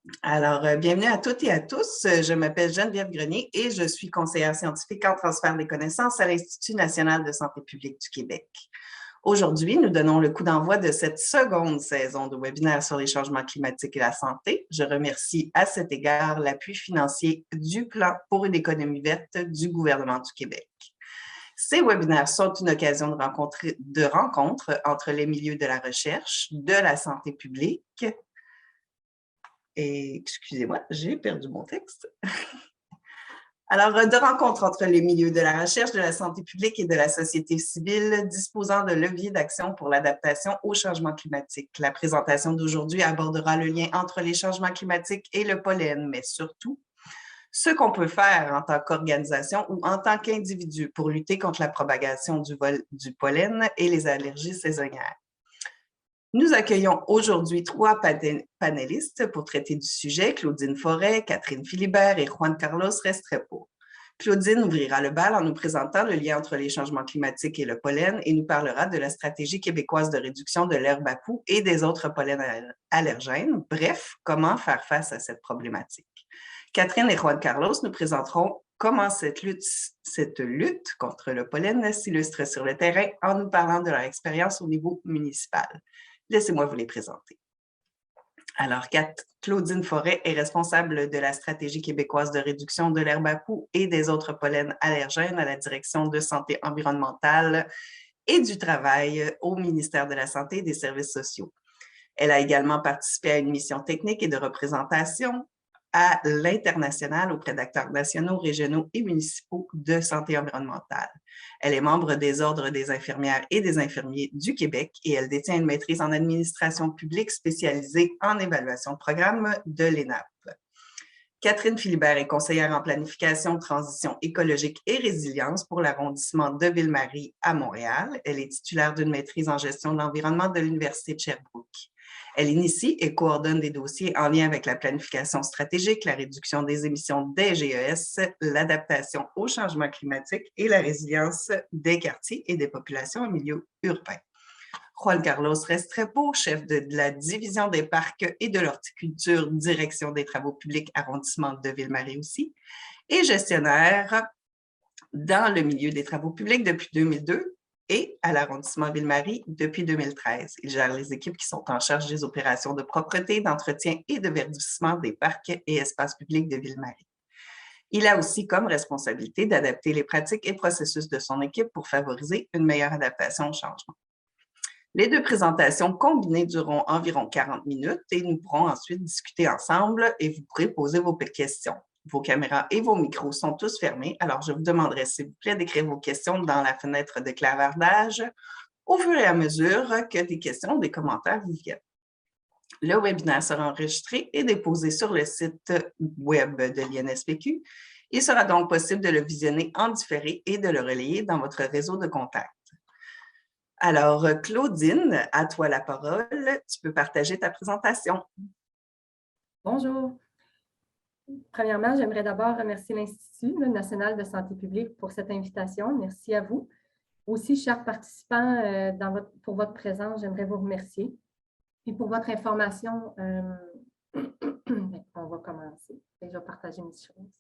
Bienvenue à toutes et à tous. Je m'appelle Geneviève Grenier et je suis conseillère scientifique en transfert des connaissances à l'Institut national de santé publique du Québec. Aujourd'hui, nous donnons le coup d'envoi de cette seconde saison de webinaire sur les changements climatiques et la santé. Je remercie à cet égard l'appui financier du Plan pour une économie verte du gouvernement du Québec. Ces webinaires sont une occasion de rencontre entre les milieux de la recherche, de la santé publique, et excusez-moi, j'ai perdu mon texte. De rencontres entre les milieux de la recherche, de la santé publique et de la société civile disposant de leviers d'action pour l'adaptation au changement climatique. La présentation d'aujourd'hui abordera le lien entre les changements climatiques et le pollen, mais surtout ce qu'on peut faire en tant qu'organisation ou en tant qu'individu pour lutter contre la propagation du pollen et les allergies saisonnières. Nous accueillons aujourd'hui 3 panélistes pour traiter du sujet, Claudine Forêt, Catherine Philibert et Juan Carlos Restrepo. Claudine ouvrira le bal en nous présentant le lien entre les changements climatiques et le pollen et nous parlera de la stratégie québécoise de réduction de l'herbe à poux et des autres pollens allergènes. Bref, comment faire face à cette problématique. Catherine et Juan Carlos nous présenteront comment cette lutte contre le pollen s'illustre sur le terrain en nous parlant de leur expérience au niveau municipal. Laissez-moi vous les présenter. Alors, Claudine Forêt est responsable de la stratégie québécoise de réduction de l'herbe à poux et des autres pollens allergènes à la Direction de santé environnementale et du travail au ministère de la Santé et des Services sociaux. Elle a également participé à une mission technique et de représentation à l'international auprès d'acteurs nationaux, régionaux et municipaux de santé environnementale. Elle est membre des ordres des infirmières et des infirmiers du Québec et elle détient une maîtrise en administration publique spécialisée en évaluation de programme de l'ENAP. Catherine Philibert est conseillère en planification, transition écologique et résilience pour l'arrondissement de Ville-Marie à Montréal. Elle est titulaire d'une maîtrise en gestion de l'environnement de l'Université de Sherbrooke. Elle initie et coordonne des dossiers en lien avec la planification stratégique, la réduction des émissions des GES, l'adaptation au changement climatique et la résilience des quartiers et des populations en milieu urbain. Juan Carlos Restrepo, chef de la division des parcs et de l'horticulture, direction des travaux publics, arrondissement de Ville-Marie aussi, et gestionnaire dans le milieu des travaux publics depuis 2002 et à l'arrondissement Ville-Marie depuis 2013. Il gère les équipes qui sont en charge des opérations de propreté, d'entretien et de verdissement des parcs et espaces publics de Ville-Marie. Il a aussi comme responsabilité d'adapter les pratiques et processus de son équipe pour favoriser une meilleure adaptation au changement. Les 2 présentations combinées dureront environ 40 minutes et nous pourrons ensuite discuter ensemble et vous pourrez poser vos questions. Vos caméras et vos micros sont tous fermés, alors je vous demanderai s'il vous plaît d'écrire vos questions dans la fenêtre de clavardage au fur et à mesure que des questions ou des commentaires vous viennent. Le webinaire sera enregistré et déposé sur le site web de l'INSPQ. Il sera donc possible de le visionner en différé et de le relayer dans votre réseau de contacts. Alors, Claudine, à toi la parole. Tu peux partager ta présentation. Bonjour. Premièrement, j'aimerais d'abord remercier l'Institut national de santé publique pour cette invitation. Merci à vous. Aussi, chers participants, pour votre présence, j'aimerais vous remercier. Et pour votre information, on va commencer. Je vais partager mes choses.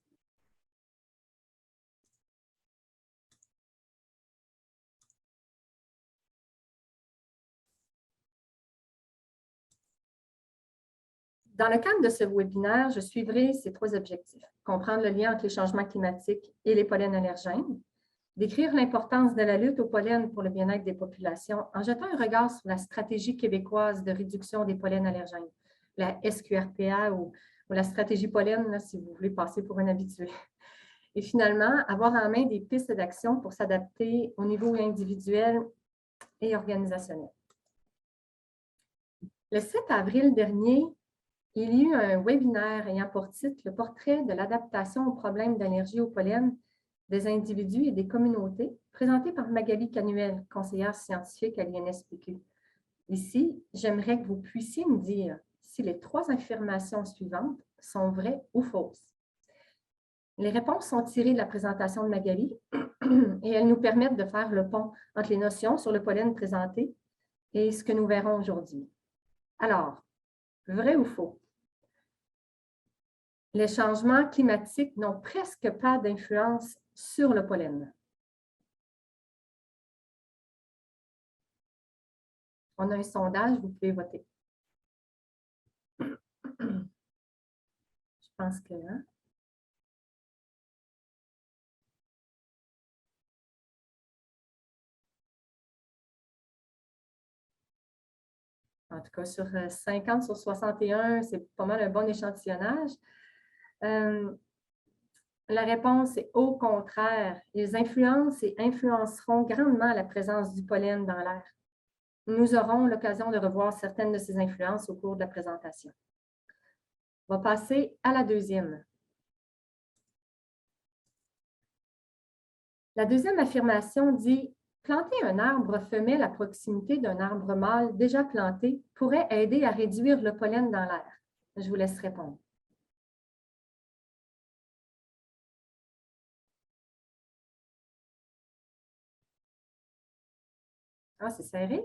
Dans le cadre de ce webinaire, je suivrai ces 3 objectifs. Comprendre le lien entre les changements climatiques et les pollens allergènes, décrire l'importance de la lutte au pollen pour le bien-être des populations en jetant un regard sur la stratégie québécoise de réduction des pollens allergènes, la SQRPA ou la stratégie pollen, là, si vous voulez passer pour un habitué. Et finalement, avoir en main des pistes d'action pour s'adapter au niveau individuel et organisationnel. Le 7 avril dernier, il y a eu un webinaire ayant pour titre « Le portrait de l'adaptation aux problèmes d'allergie au pollen des individus et des communautés » présenté par Magali Canuel, conseillère scientifique à l'INSPQ. Ici, j'aimerais que vous puissiez me dire si les 3 affirmations suivantes sont vraies ou fausses. Les réponses sont tirées de la présentation de Magali et elles nous permettent de faire le pont entre les notions sur le pollen présenté et ce que nous verrons aujourd'hui. Alors, vrai ou faux? les changements climatiques n'ont presque pas d'influence sur le pollen. On a un sondage, vous pouvez voter. Je pense que... Hein? En tout cas, sur 50 sur 61, c'est pas mal un bon échantillonnage. La réponse est au contraire. Ils influencent et influenceront grandement la présence du pollen dans l'air. Nous aurons l'occasion de revoir certaines de ces influences au cours de la présentation. On va passer à la deuxième. La deuxième affirmation dit « Planter un arbre femelle à proximité d'un arbre mâle déjà planté pourrait aider à réduire le pollen dans l'air. » Je vous laisse répondre. Ah, c'est serré?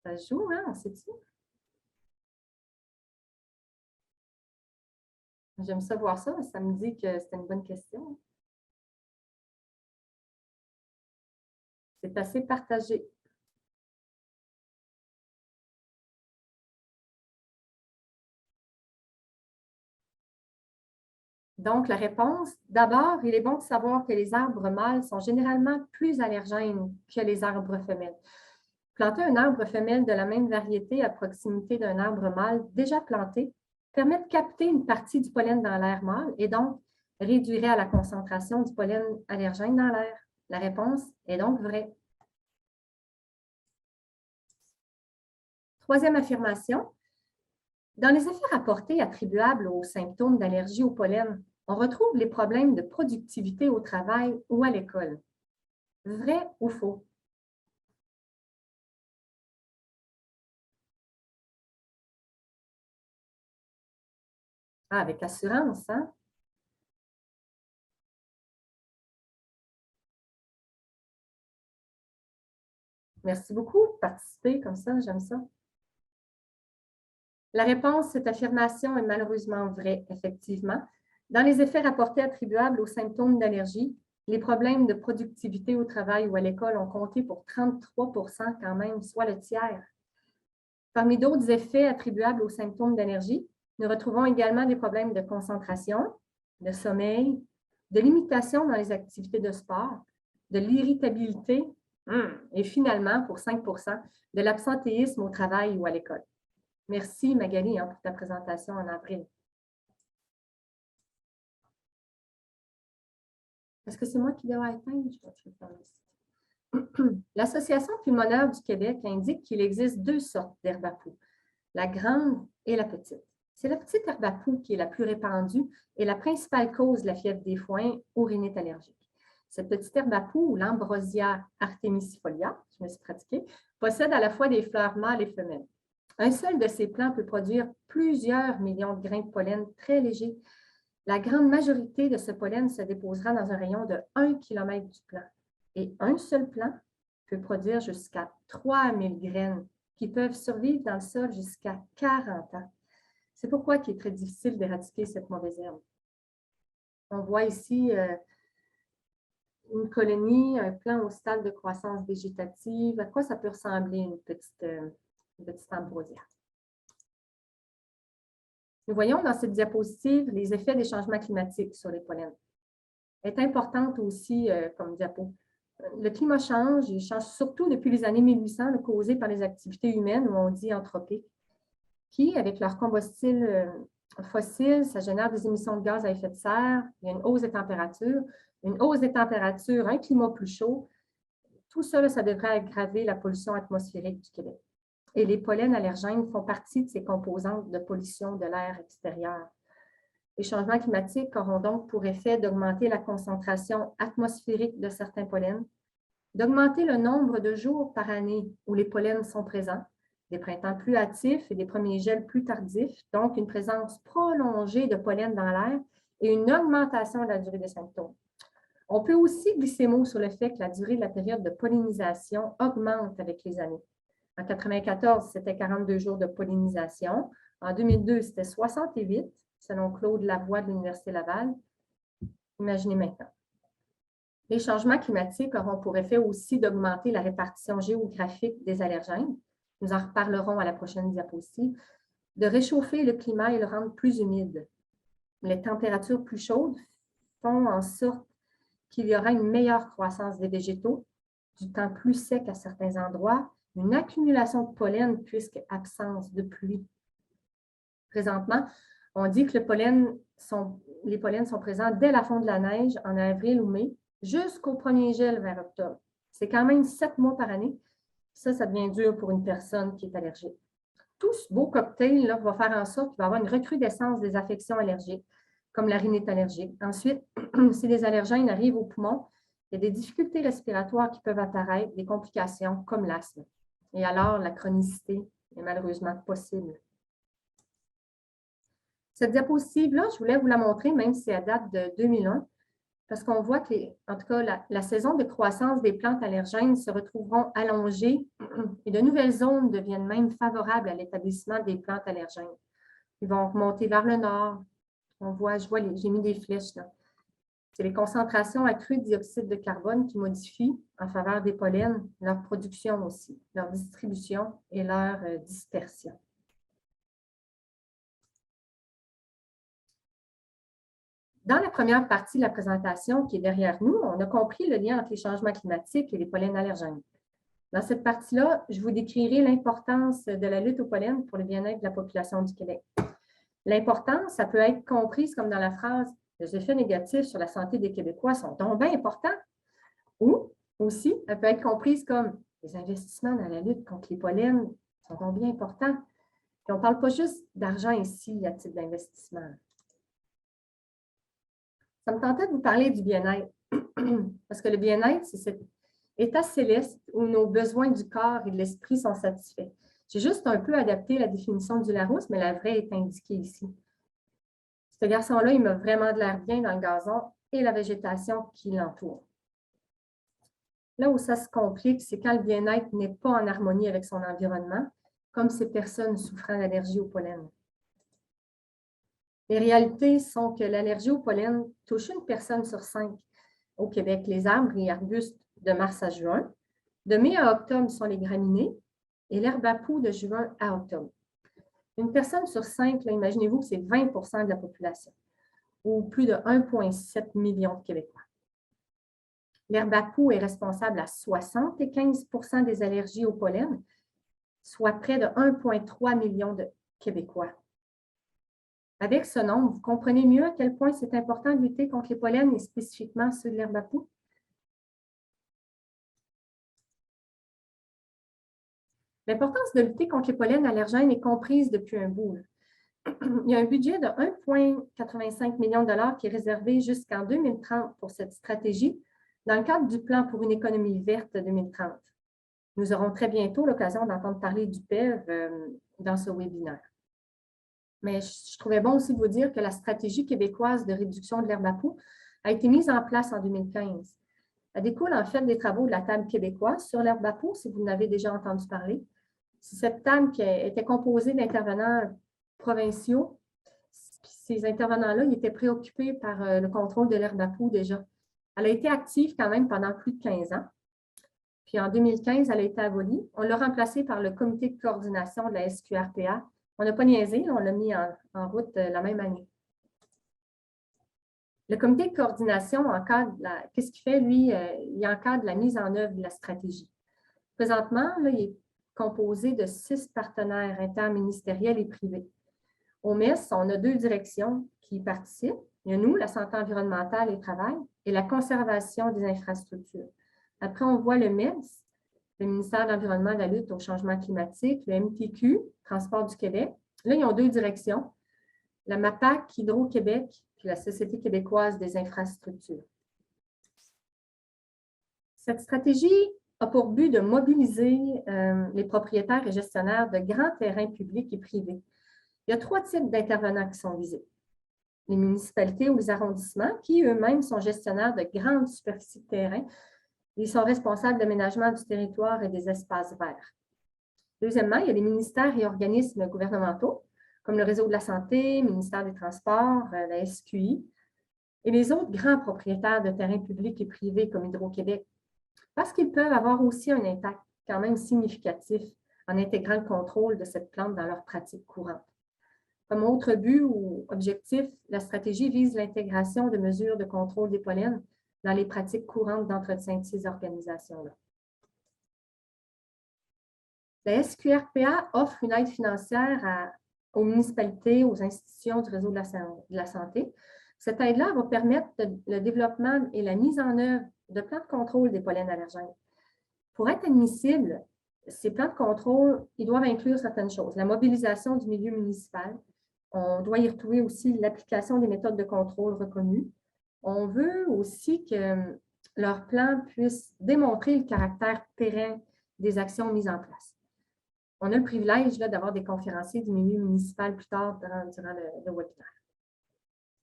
Ça se joue, hein? On sait-tu? J'aime ça voir ça, ça me dit que c'était une bonne question. C'est assez partagé. Donc, la réponse, d'abord, il est bon de savoir que les arbres mâles sont généralement plus allergènes que les arbres femelles. Planter un arbre femelle de la même variété à proximité d'un arbre mâle déjà planté permet de capter une partie du pollen dans l'air mâle et donc réduirait la concentration du pollen allergène dans l'air. La réponse est donc vraie. Troisième affirmation. Dans les effets rapportés attribuables aux symptômes d'allergie au pollen, on retrouve les problèmes de productivité au travail ou à l'école. Vrai ou faux? Ah, avec assurance, hein? Merci beaucoup de participer comme ça, j'aime ça. La réponse, cette affirmation est malheureusement vraie, effectivement. Dans les effets rapportés attribuables aux symptômes d'allergie, les problèmes de productivité au travail ou à l'école ont compté pour 33 % quand même, soit le tiers. Parmi d'autres effets attribuables aux symptômes d'allergie, nous retrouvons également des problèmes de concentration, de sommeil, de limitation dans les activités de sport, de l'irritabilité et finalement, pour 5 %, de l'absentéisme au travail ou à l'école. Merci Magali pour ta présentation en avril. Est-ce que c'est moi qui dois éteindre? L'Association pulmonaire du Québec indique qu'il existe deux sortes d'herbe à poux, la grande et la petite. C'est la petite herbe à poux qui est la plus répandue et la principale cause de la fièvre des foins ou rhinite allergique. Cette petite herbe à poux, ou l'Ambrosia artemisifolia, je me suis pratiquée, possède à la fois des fleurs mâles et femelles. Un seul de ces plants peut produire plusieurs millions de grains de pollen très légers. La grande majorité de ce pollen se déposera dans un rayon de 1 km du plant. Et un seul plant peut produire jusqu'à 3000 graines qui peuvent survivre dans le sol jusqu'à 40 ans. C'est pourquoi il est très difficile d'éradiquer cette mauvaise herbe. On voit ici une colonie, un plant au stade de croissance végétative. À quoi ça peut ressembler une petite ambrosia? Nous voyons dans cette diapositive les effets des changements climatiques sur les pollens. Elle est importante aussi comme diapo. Le climat change, il change surtout depuis les années 1800, causé par les activités humaines, où on dit anthropiques, qui, avec leur combustible fossile, ça génère des émissions de gaz à effet de serre, il y a une hausse des températures, un climat plus chaud. Tout ça, ça devrait aggraver la pollution atmosphérique du Québec. Et les pollens allergènes font partie de ces composantes de pollution de l'air extérieur. Les changements climatiques auront donc pour effet d'augmenter la concentration atmosphérique de certains pollens, d'augmenter le nombre de jours par année où les pollens sont présents, des printemps plus hâtifs et des premiers gels plus tardifs, donc une présence prolongée de pollen dans l'air et une augmentation de la durée des symptômes. On peut aussi glisser mot sur le fait que la durée de la période de pollinisation augmente avec les années. En 1994, c'était 42 jours de pollinisation. En 2002, c'était 68. selon Claude Lavoie de l'Université Laval. Imaginez maintenant. Les changements climatiques auront pour effet aussi d'augmenter la répartition géographique des allergènes. Nous en reparlerons à la prochaine diapositive. De réchauffer le climat et le rendre plus humide. Les températures plus chaudes font en sorte qu'il y aura une meilleure croissance des végétaux, du temps plus sec à certains endroits, une accumulation de pollen puisque absence de pluie. Présentement, on dit que les pollens sont présents dès la fonte de la neige en avril ou mai jusqu'au premier gel vers octobre. C'est quand même 7 mois par année. Ça devient dur pour une personne qui est allergique. Tout ce beau cocktail là, va faire en sorte qu'il va y avoir une recrudescence des affections allergiques, comme la rhinite allergique. Ensuite, si les allergènes arrivent au poumon, il y a des difficultés respiratoires qui peuvent apparaître, des complications comme l'asthme. Et alors, la chronicité est malheureusement possible. Cette diapositive-là, je voulais vous la montrer, même si elle date de 2001, parce qu'on voit que, en tout cas, la saison de croissance des plantes allergènes se retrouveront allongées et de nouvelles zones deviennent même favorables à l'établissement des plantes allergènes. Ils vont remonter vers le nord. J'ai mis des flèches là. C'est les concentrations accrues de dioxyde de carbone qui modifient en faveur des pollens leur production aussi, leur distribution et leur dispersion. Dans la première partie de la présentation qui est derrière nous, on a compris le lien entre les changements climatiques et les pollens allergènes. Dans cette partie-là, je vous décrirai l'importance de la lutte au pollen pour le bien-être de la population du Québec. L'importance, ça peut être comprise comme dans la phrase « Les effets négatifs sur la santé des Québécois sont donc bien importants » ou aussi, elle peut être comprise comme « Les investissements dans la lutte contre les pollens sont donc bien importants ». Et on ne parle pas juste d'argent ici à titre d'investissement. Ça me tentait de vous parler du bien-être, parce que le bien-être, c'est cet état céleste où nos besoins du corps et de l'esprit sont satisfaits. J'ai juste un peu adapté la définition du Larousse, mais la vraie est indiquée ici. Ce garçon-là, il m'a vraiment de l'air bien dans le gazon et la végétation qui l'entoure. Là où ça se complique, c'est quand le bien-être n'est pas en harmonie avec son environnement, comme ces personnes souffrant d'allergie au pollen. Les réalités sont que l'allergie au pollen touche une personne sur 5 au Québec. Les arbres et arbustes de mars à juin. De mai à octobre sont les graminées et l'herbe à poux de juin à octobre. Une personne sur 5, imaginez-vous que c'est 20 de la population ou plus de 1,7 million de Québécois. L'herbe à poux est responsable à 75 des allergies au pollen, soit près de 1,3 million de Québécois. Avec ce nombre, vous comprenez mieux à quel point c'est important de lutter contre les pollens et spécifiquement ceux de l'herbe à poux? L'importance de lutter contre les pollens allergènes est comprise depuis un bout. Il y a un budget de 1,85 million de dollars qui est réservé jusqu'en 2030 pour cette stratégie dans le cadre du plan pour une économie verte 2030. Nous aurons très bientôt l'occasion d'entendre parler du PEV dans ce webinaire. Mais je trouvais bon aussi de vous dire que la stratégie québécoise de réduction de l'herbe à poux a été mise en place en 2015. Elle découle en fait des travaux de la table québécoise sur l'herbe à poux, si vous en avez déjà entendu parler. Cette table qui était composée d'intervenants provinciaux. Ces intervenants-là, ils étaient préoccupés par le contrôle de l'herbe à poux déjà. Elle a été active quand même pendant plus de 15 ans. Puis en 2015, elle a été abolie. On l'a remplacée par le comité de coordination de la SQRPA. On n'a pas niaisé, on l'a mis en route la même année. Le comité de coordination encadre, qu'est-ce qu'il fait, lui? Il encadre la mise en œuvre de la stratégie. Présentement, là, il est composé de 6 partenaires interministériels et privés. Au MES, on a 2 directions qui y participent. Il y a nous, la santé environnementale et le travail, et la conservation des infrastructures. Après, on voit le MES, le ministère de l'Environnement et de la lutte au changement climatique, le MTQ, Transport du Québec. Là, ils ont 2 directions, la MAPAC, Hydro-Québec, puis la Société québécoise des infrastructures. Cette stratégie a pour but de mobiliser les propriétaires et gestionnaires de grands terrains publics et privés. Il y a 3 types d'intervenants qui sont visés. Les municipalités ou les arrondissements qui eux-mêmes sont gestionnaires de grandes superficies de terrain. Ils sont responsables de l'aménagement du territoire et des espaces verts. Deuxièmement, il y a les ministères et organismes gouvernementaux comme le Réseau de la santé, le ministère des Transports, la SQI, et les autres grands propriétaires de terrains publics et privés comme Hydro-Québec, parce qu'ils peuvent avoir aussi un impact quand même significatif en intégrant le contrôle de cette plante dans leurs pratiques courantes. Comme autre but ou objectif, la stratégie vise l'intégration de mesures de contrôle des pollens dans les pratiques courantes d'entretien de ces organisations-là. La SQRPA offre une aide financière aux municipalités, aux institutions du réseau de la santé. Cette aide-là va permettre le développement et la mise en œuvre de plans de contrôle des pollens allergènes. Pour être admissibles, ces plans de contrôle, ils doivent inclure certaines choses. La mobilisation du milieu municipal. On doit y retrouver aussi l'application des méthodes de contrôle reconnues. On veut aussi que leur plan puisse démontrer le caractère pérenne des actions mises en place. On a le privilège d'avoir des conférenciers du milieu municipal plus tard durant le webinaire.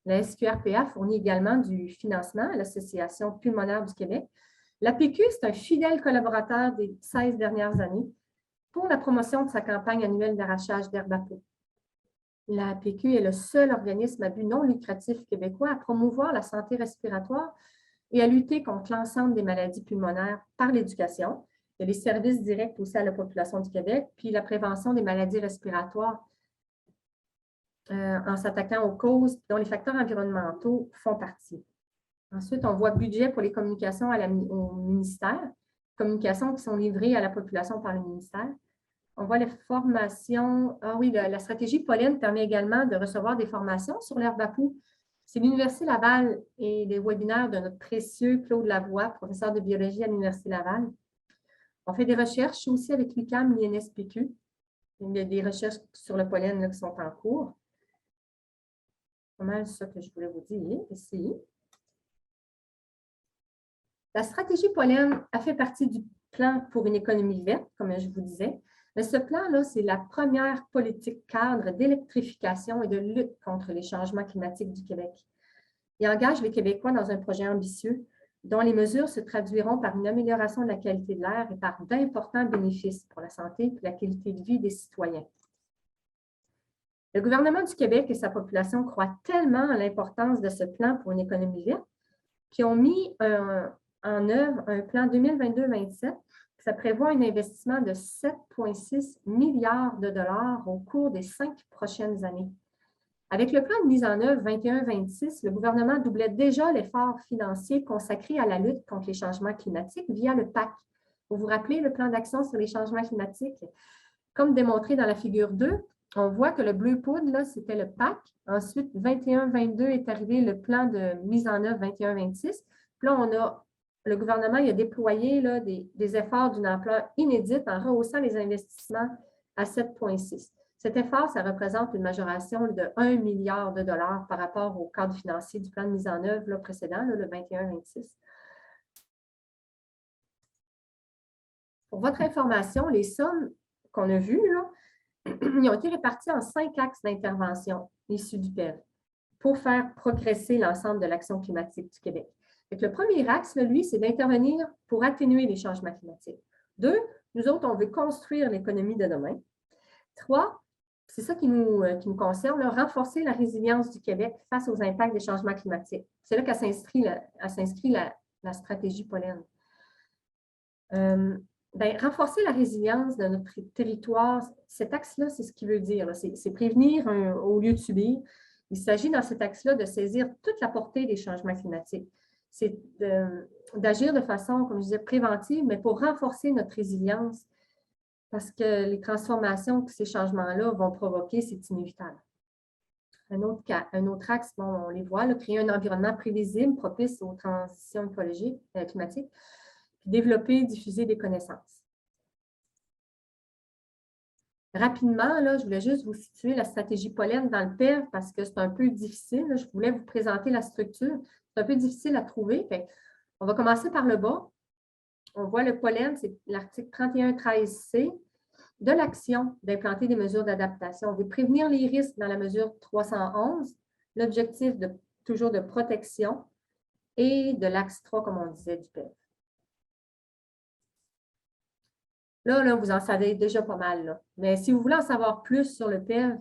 La SQRPA fournit également du financement à l'Association pulmonaire du Québec. L'APQ, c'est un fidèle collaborateur des 16 dernières années pour la promotion de sa campagne annuelle d'arrachage d'herbe à peau. L'APQ est le seul organisme à but non lucratif québécois à promouvoir la santé respiratoire et à lutter contre l'ensemble des maladies pulmonaires par l'éducation. Il y a les services directs aussi à la population du Québec, puis la prévention des maladies respiratoires en s'attaquant aux causes dont les facteurs environnementaux font partie. Ensuite, on voit budget pour les communications au ministère, communications qui sont livrées à la population par le ministère. On voit les formations. Ah oui, la stratégie pollen permet également de recevoir des formations sur l'herbe à peau. C'est l'Université Laval et les webinaires de notre précieux Claude Lavoie, professeur de biologie à l'Université Laval. On fait des recherches aussi avec l'UQAM, l'INSPQ. Il y a des recherches sur le pollen là, qui sont en cours. C'est pas mal ça que je voulais vous dire ici. La stratégie pollen a fait partie du plan pour une économie verte, comme je vous disais. Mais ce plan-là, c'est la première politique cadre d'électrification et de lutte contre les changements climatiques du Québec. Il engage les Québécois dans un projet ambitieux dont les mesures se traduiront par une amélioration de la qualité de l'air et par d'importants bénéfices pour la santé et la qualité de vie des citoyens. Le gouvernement du Québec et sa population croient tellement à l'importance de ce plan pour une économie verte qu'ils ont mis en œuvre un plan 2022-27. Ça prévoit un investissement de 7,6 milliards de dollars au cours des 5 prochaines années. Avec le plan de mise en œuvre 21-26, le gouvernement doublait déjà l'effort financier consacré à la lutte contre les changements climatiques via le PAC. Vous vous rappelez le plan d'action sur les changements climatiques? Comme démontré dans la figure 2, on voit que le bleu poudre, c'était le PAC. Ensuite, 21-22 est arrivé le plan de mise en œuvre 21-26. Puis là, le gouvernement a déployé là, des efforts d'une ampleur inédite en rehaussant les investissements à 7,6. Cet effort, ça représente une majoration de 1 milliard de dollars par rapport au cadre financier du plan de mise en œuvre là, précédent, là, le 21-26. Pour votre information, les sommes qu'on a vues, là, ils ont été répartis en 5 axes d'intervention issus du PEV pour faire progresser l'ensemble de l'action climatique du Québec. Donc, le premier axe, là, lui, c'est d'intervenir pour atténuer les changements climatiques. 2, nous autres, on veut construire l'économie de demain. 3, c'est ça qui nous concerne, là, renforcer la résilience du Québec face aux impacts des changements climatiques. C'est là qu'elle s'inscrit la stratégie pollen. Renforcer la résilience de notre territoire, cet axe-là, c'est ce qu'il veut dire. C'est prévenir au lieu de subir. Il s'agit dans cet axe-là de saisir toute la portée des changements climatiques. C'est d'agir de façon, comme je disais, préventive, mais pour renforcer notre résilience, parce que les transformations que ces changements-là vont provoquer, c'est inévitable. Un autre axe, bon, on les voit, là, créer un environnement prévisible, propice aux transitions écologiques, climatiques, puis développer et diffuser des connaissances. Rapidement, là, je voulais juste vous situer la stratégie pollen dans le PEV parce que c'est un peu difficile. Là, je voulais vous présenter la structure. C'est un peu difficile à trouver. On va commencer par le bas. On voit le pollen, c'est l'article 31.13c de l'action d'implanter des mesures d'adaptation. On veut prévenir les risques dans la mesure 311, l'objectif toujours de protection et de l'axe 3, comme on disait, du PEV. Là, vous en savez déjà pas mal. Là. Mais si vous voulez en savoir plus sur le PEV,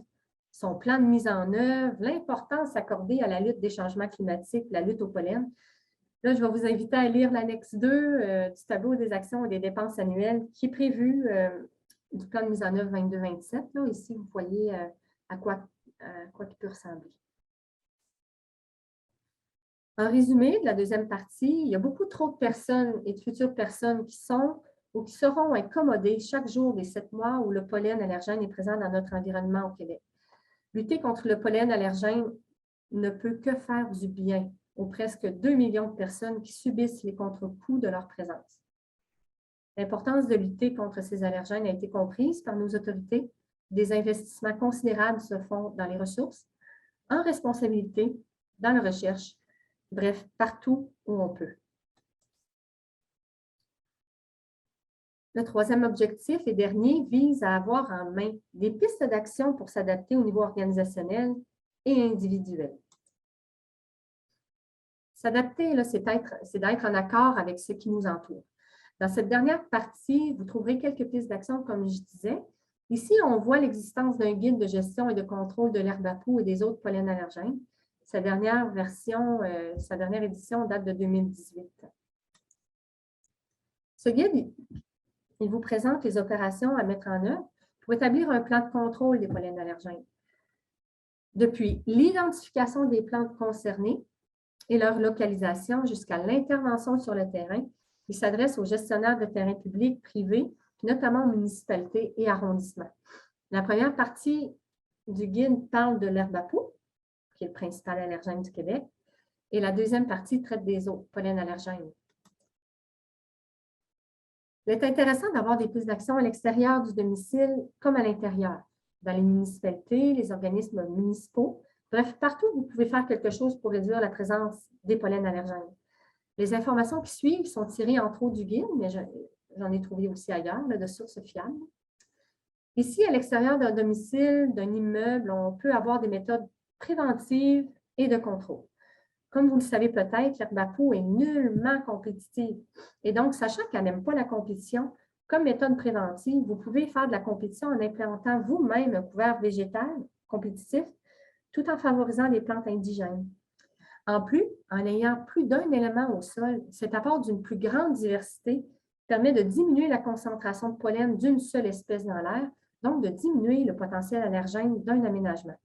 son plan de mise en œuvre, l'importance accordée à la lutte des changements climatiques, la lutte au pollen. Là, je vais vous inviter à lire l'annexe 2 du tableau des actions et des dépenses annuelles qui est prévu du plan de mise en œuvre 22-27. Ici, vous voyez à quoi il peut ressembler. En résumé de la deuxième partie, il y a beaucoup trop de personnes et de futures personnes qui sont ou qui seront incommodées chaque jour des 7 mois où le pollen allergène est présent dans notre environnement au Québec. Lutter contre le pollen allergène ne peut que faire du bien aux presque 2 millions de personnes qui subissent les contre-coups de leur présence. L'importance de lutter contre ces allergènes a été comprise par nos autorités. Des investissements considérables se font dans les ressources, en responsabilité, dans la recherche, bref, partout où on peut. Le troisième objectif et dernier vise à avoir en main des pistes d'action pour s'adapter au niveau organisationnel et individuel. S'adapter, c'est d'être en accord avec ce qui nous entoure. Dans cette dernière partie, vous trouverez quelques pistes d'action, comme je disais. Ici, on voit l'existence d'un guide de gestion et de contrôle de l'herbe à poux et des autres pollens allergènes. Sa dernière édition date de 2018. Ce guide, il vous présente les opérations à mettre en œuvre pour établir un plan de contrôle des pollens allergènes. Depuis l'identification des plantes concernées et leur localisation jusqu'à l'intervention sur le terrain, il s'adresse aux gestionnaires de terrains publics, privés, notamment aux municipalités et arrondissements. La première partie du guide parle de l'herbe à poux, qui est le principal allergène du Québec, et la deuxième partie traite des autres pollens allergènes. Il est intéressant d'avoir des pistes d'action à l'extérieur du domicile comme à l'intérieur, dans les municipalités, les organismes municipaux. Bref, partout où vous pouvez faire quelque chose pour réduire la présence des pollens allergènes. Les informations qui suivent sont tirées entre autres du guide, mais j'en ai trouvé aussi ailleurs, de sources fiables. Ici, à l'extérieur d'un domicile, d'un immeuble, on peut avoir des méthodes préventives et de contrôle. Comme vous le savez peut-être, l'herbe à poux est nullement compétitive. Et donc, sachant qu'elle n'aime pas la compétition, comme méthode préventive, vous pouvez faire de la compétition en implantant vous-même un couvert végétal compétitif, tout en favorisant les plantes indigènes. En plus, en ayant plus d'un élément au sol, cet apport d'une plus grande diversité permet de diminuer la concentration de pollen d'une seule espèce dans l'air, donc de diminuer le potentiel allergène d'un aménagement.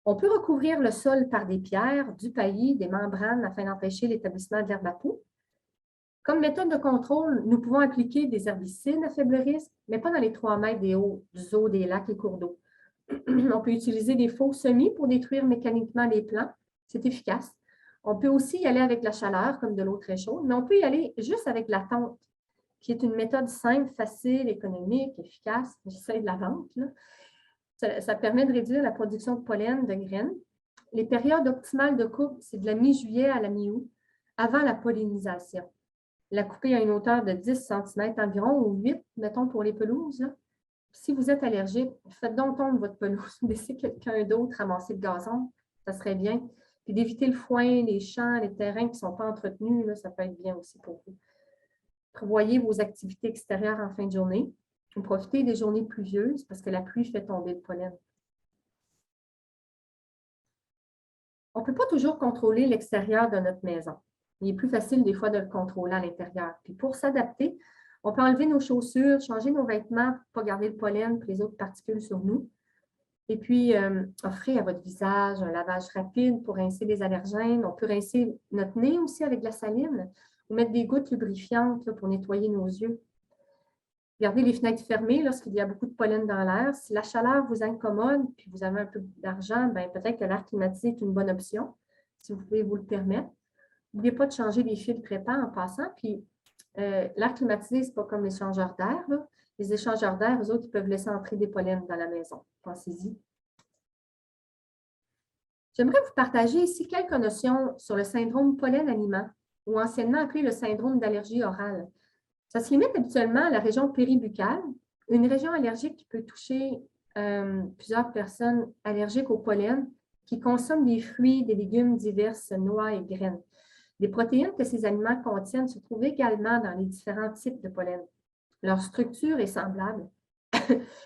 On peut recouvrir le sol par des pierres, du paillis, des membranes afin d'empêcher l'établissement de l'herbe à poux. Comme méthode de contrôle, nous pouvons appliquer des herbicides à faible risque, mais pas dans les 3 mètres des eaux des lacs et cours d'eau. On peut utiliser des faux semis pour détruire mécaniquement les plants. C'est efficace. On peut aussi y aller avec la chaleur, comme de l'eau très chaude, mais on peut y aller juste avec la tonte, qui est une méthode simple, facile, économique, efficace. J'essaie de la vendre, là. Ça permet de réduire la production de pollen, de graines. Les périodes optimales de coupe, c'est de la mi-juillet à la mi-août, avant la pollinisation. La couper à une hauteur de 10 cm environ, ou 8, mettons, pour les pelouses. Là. Si vous êtes allergique, faites donc tomber votre pelouse, laissez quelqu'un d'autre ramasser le gazon, ça serait bien. Puis d'éviter le foin, les champs, les terrains qui ne sont pas entretenus, là, ça peut être bien aussi pour vous. Prévoyez vos activités extérieures en fin de journée. Profitez des journées pluvieuses parce que la pluie fait tomber le pollen. On ne peut pas toujours contrôler l'extérieur de notre maison. Il est plus facile des fois de le contrôler à l'intérieur. Puis pour s'adapter, on peut enlever nos chaussures, changer nos vêtements pour ne pas garder le pollen et les autres particules sur nous. Et puis, offrez à votre visage un lavage rapide pour rincer les allergènes. On peut rincer notre nez aussi avec de la saline ou mettre des gouttes lubrifiantes là, pour nettoyer nos yeux. Gardez les fenêtres fermées lorsqu'il y a beaucoup de pollen dans l'air. Si la chaleur vous incommode puis vous avez un peu d'argent, peut-être que l'air climatisé est une bonne option, si vous pouvez vous le permettre. N'oubliez pas de changer les filtres épais en passant. Puis, l'air climatisé, ce n'est pas comme l'échangeur d'air. Les échangeurs d'air, eux autres, ils peuvent laisser entrer des pollens dans la maison. Pensez-y. J'aimerais vous partager ici quelques notions sur le syndrome pollen-aliment, ou anciennement appelé le syndrome d'allergie orale. Ça se limite habituellement à la région péribuccale, une région allergique qui peut toucher plusieurs personnes allergiques au pollen qui consomment des fruits, des légumes diverses, noix et graines. Les protéines que ces aliments contiennent se trouvent également dans les différents types de pollen. Leur structure est semblable,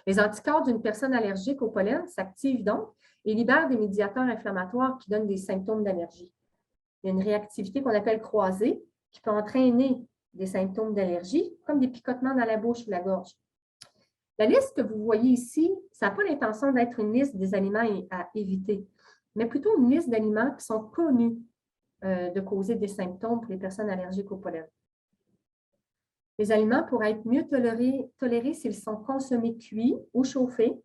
Les anticorps d'une personne allergique au pollen s'activent donc et libèrent des médiateurs inflammatoires qui donnent des symptômes d'allergie. Il y a une réactivité qu'on appelle croisée qui peut entraîner des symptômes d'allergie, comme des picotements dans la bouche ou la gorge. La liste que vous voyez ici, ça n'a pas l'intention d'être une liste des aliments à éviter, mais plutôt une liste d'aliments qui sont connus de causer des symptômes pour les personnes allergiques au pollen. Les aliments pourraient être mieux tolérés s'ils sont consommés cuits ou chauffés.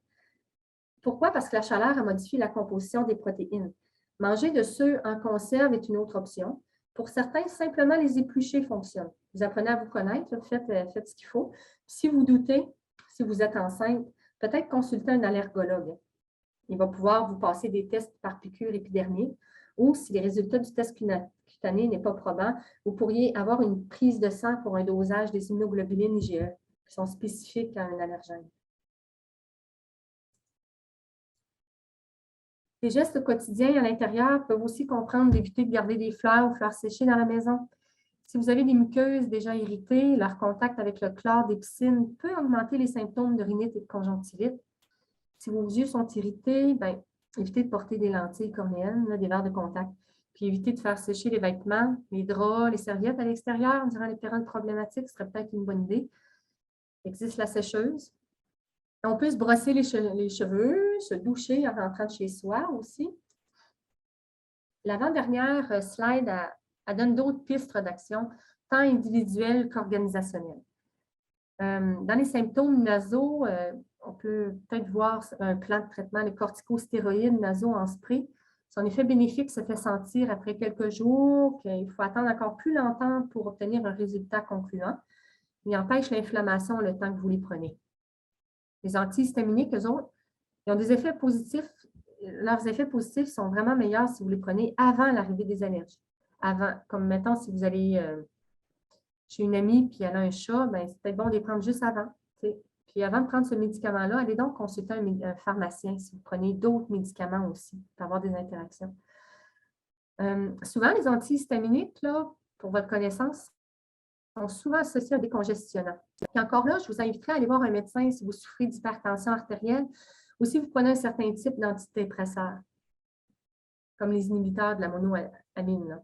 Pourquoi? Parce que la chaleur a modifié la composition des protéines. Manger de ceux en conserve est une autre option. Pour certains, simplement les éplucher fonctionne. Vous apprenez à vous connaître, faites ce qu'il faut. Si vous doutez, si vous êtes enceinte, peut-être consulter un allergologue. Il va pouvoir vous passer des tests par piqûre épidermique ou si les résultats du test cutané n'est pas probant, vous pourriez avoir une prise de sang pour un dosage des immunoglobulines IgE qui sont spécifiques à un allergène. Les gestes quotidiens à l'intérieur peuvent aussi comprendre d'éviter de garder des fleurs ou fleurs séchées dans la maison. Si vous avez des muqueuses déjà irritées, leur contact avec le chlore des piscines peut augmenter les symptômes de rhinite et de conjonctivite. Si vos yeux sont irrités, évitez de porter des lentilles cornéennes, des verres de contact. Puis évitez de faire sécher les vêtements, les draps, les serviettes à l'extérieur durant les périodes problématiques, ce serait peut-être une bonne idée. Il existe la sécheuse. On peut se brosser les cheveux, se doucher en rentrant de chez soi aussi. L'avant-dernière slide, elle donne d'autres pistes d'action, tant individuelles qu'organisationnelles. Dans les symptômes nasaux, on peut peut-être voir un plan de traitement, les corticostéroïdes nasaux en spray. Son effet bénéfique se fait sentir après quelques jours, qu'il faut attendre encore plus longtemps pour obtenir un résultat concluant. Il empêche l'inflammation le temps que vous les prenez. Les antihistaminiques, eux autres, ils ont des effets positifs. Leurs effets positifs sont vraiment meilleurs si vous les prenez avant l'arrivée des allergies. Avant, comme mettons, si vous allez chez une amie et elle a un chat, c'est peut-être bon de les prendre juste avant. Puis avant de prendre ce médicament-là, allez donc consulter un pharmacien si vous prenez d'autres médicaments aussi pour avoir des interactions. Souvent, les antihistaminiques, là, pour votre connaissance, sont souvent associés à des congestionnants. Et encore là, je vous inviterai à aller voir un médecin si vous souffrez d'hypertension artérielle ou si vous prenez un certain type d'antidépresseurs, comme les inhibiteurs de la monoamine.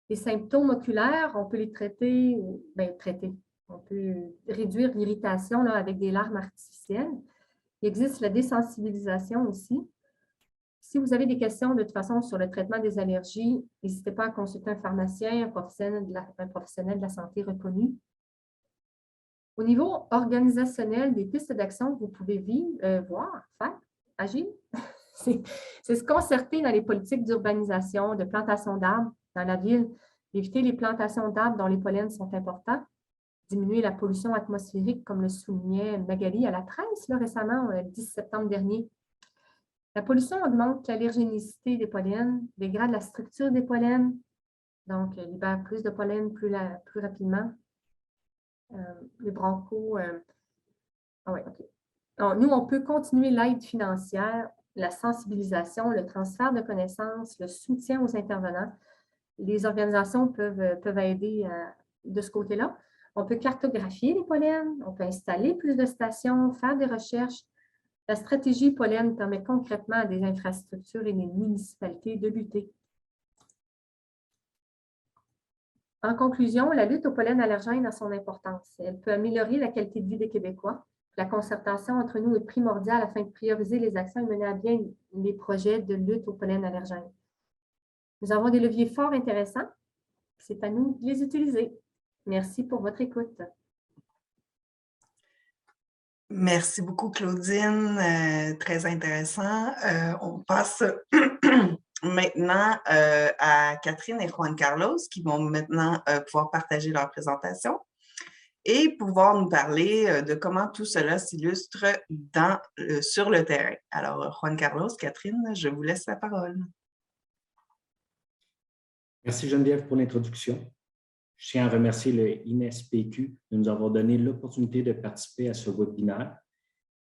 Les symptômes oculaires, on peut les traiter, On peut réduire l'irritation avec des larmes artificielles. Il existe la désensibilisation aussi. Si vous avez des questions de toute façon sur le traitement des allergies, n'hésitez pas à consulter un pharmacien, un professionnel de la santé reconnu. Au niveau organisationnel, des pistes d'action que vous pouvez voir, faire, agir, c'est se concerter dans les politiques d'urbanisation, de plantation d'arbres dans la ville, éviter les plantations d'arbres dont les pollens sont importants, diminuer la pollution atmosphérique, comme le soulignait Magali à la presse récemment, le 10 septembre dernier. La pollution augmente l'allergénicité des pollens, dégrade la structure des pollens, donc libère plus de pollen plus rapidement. Les bronchos. Donc, nous, on peut continuer l'aide financière, la sensibilisation, le transfert de connaissances, le soutien aux intervenants. Les organisations peuvent aider de ce côté-là. On peut cartographier les pollens, on peut installer plus de stations, faire des recherches. La stratégie pollen permet concrètement à des infrastructures et des municipalités de lutter. En conclusion, la lutte au pollen allergène a son importance. Elle peut améliorer la qualité de vie des Québécois. La concertation entre nous est primordiale afin de prioriser les actions et mener à bien les projets de lutte au pollen allergène. Nous avons des leviers fort intéressants. C'est à nous de les utiliser. Merci pour votre écoute. Merci beaucoup, Claudine. Très intéressant. On passe maintenant à Catherine et Juan Carlos qui vont maintenant pouvoir partager leur présentation et pouvoir nous parler de comment tout cela s'illustre sur le terrain. Alors, Juan Carlos, Catherine, je vous laisse la parole. Merci Geneviève pour l'introduction. Je tiens à remercier le INESPQ de nous avoir donné l'opportunité de participer à ce webinaire,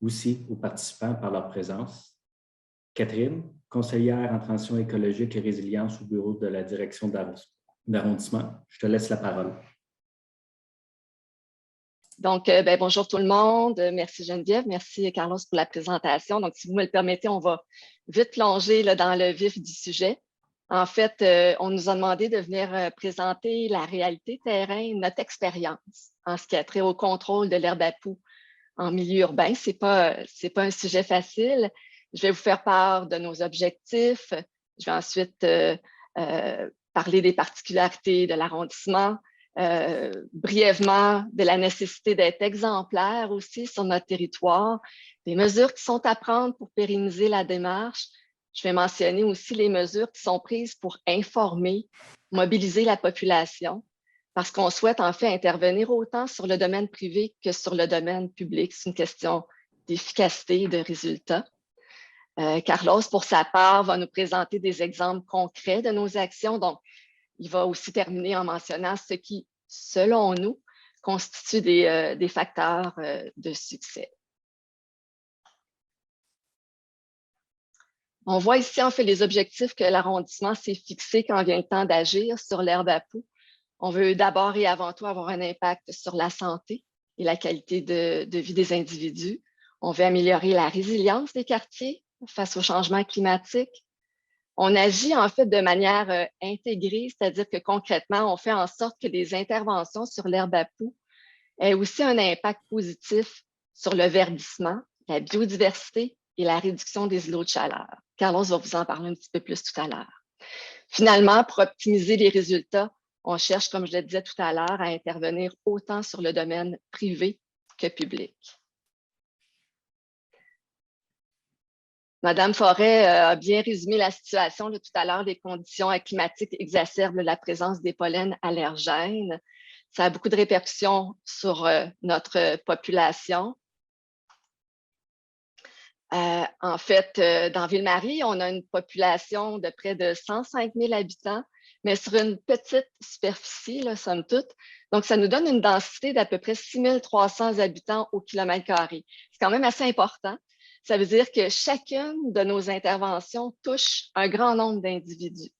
aussi aux participants par leur présence. Catherine, conseillère en transition écologique et résilience au bureau de la direction d'arrondissement, je te laisse la parole. Donc, bonjour tout le monde. Merci Geneviève. Merci Carlos pour la présentation. Donc, si vous me le permettez, on va vite plonger là, dans le vif du sujet. En fait, on nous a demandé de venir présenter la réalité terrain, notre expérience en ce qui a trait au contrôle de l'herbe à poux en milieu urbain. C'est pas un sujet facile. Je vais vous faire part de nos objectifs. Je vais ensuite parler des particularités de l'arrondissement, brièvement de la nécessité d'être exemplaire aussi sur notre territoire, des mesures qui sont à prendre pour pérenniser la démarche. Je vais mentionner aussi les mesures qui sont prises pour informer, mobiliser la population, parce qu'on souhaite en fait intervenir autant sur le domaine privé que sur le domaine public. C'est une question d'efficacité et de résultats. Carlos, pour sa part, va nous présenter des exemples concrets de nos actions. Donc, il va aussi terminer en mentionnant ce qui, selon nous, constitue des facteurs de succès. On voit ici, en fait, les objectifs que l'arrondissement s'est fixé quand vient le temps d'agir sur l'herbe à poux. On veut d'abord et avant tout avoir un impact sur la santé et la qualité de vie des individus. On veut améliorer la résilience des quartiers face au changement climatique. On agit en fait de manière intégrée, c'est-à-dire que concrètement, on fait en sorte que les interventions sur l'herbe à poux aient aussi un impact positif sur le verdissement, la biodiversité et la réduction des îlots de chaleur. Carlos va vous en parler un petit peu plus tout à l'heure. Finalement, pour optimiser les résultats, on cherche, comme je le disais tout à l'heure, à intervenir autant sur le domaine privé que public. Madame Forêt a bien résumé la situation tout à l'heure. Les conditions climatiques exacerbent la présence des pollens allergènes. Ça a beaucoup de répercussions sur notre population. En fait, dans Ville-Marie, on a une population de près de 105 000 habitants, mais sur une petite superficie, là, somme toute. Donc, ça nous donne une densité d'à peu près 6 300 habitants au kilomètre carré. C'est quand même assez important. Ça veut dire que chacune de nos interventions touche un grand nombre d'individus.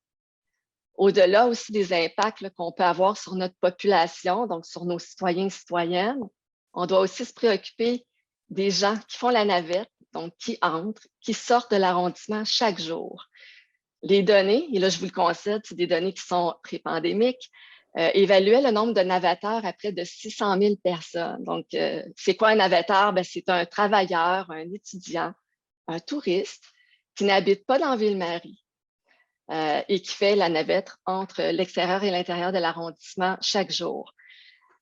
Au-delà aussi des impacts qu'on peut avoir sur notre population, donc sur nos citoyens et citoyennes, on doit aussi se préoccuper des gens qui font la navette, donc qui entrent, qui sortent de l'arrondissement chaque jour. Les données, et là je vous le concède, c'est des données qui sont pré-pandémiques, évaluaient le nombre de navetteurs à près de 600 000 personnes. Donc, c'est quoi un navetteur? C'est un travailleur, un étudiant, un touriste qui n'habite pas dans Ville-Marie et qui fait la navette entre l'extérieur et l'intérieur de l'arrondissement chaque jour.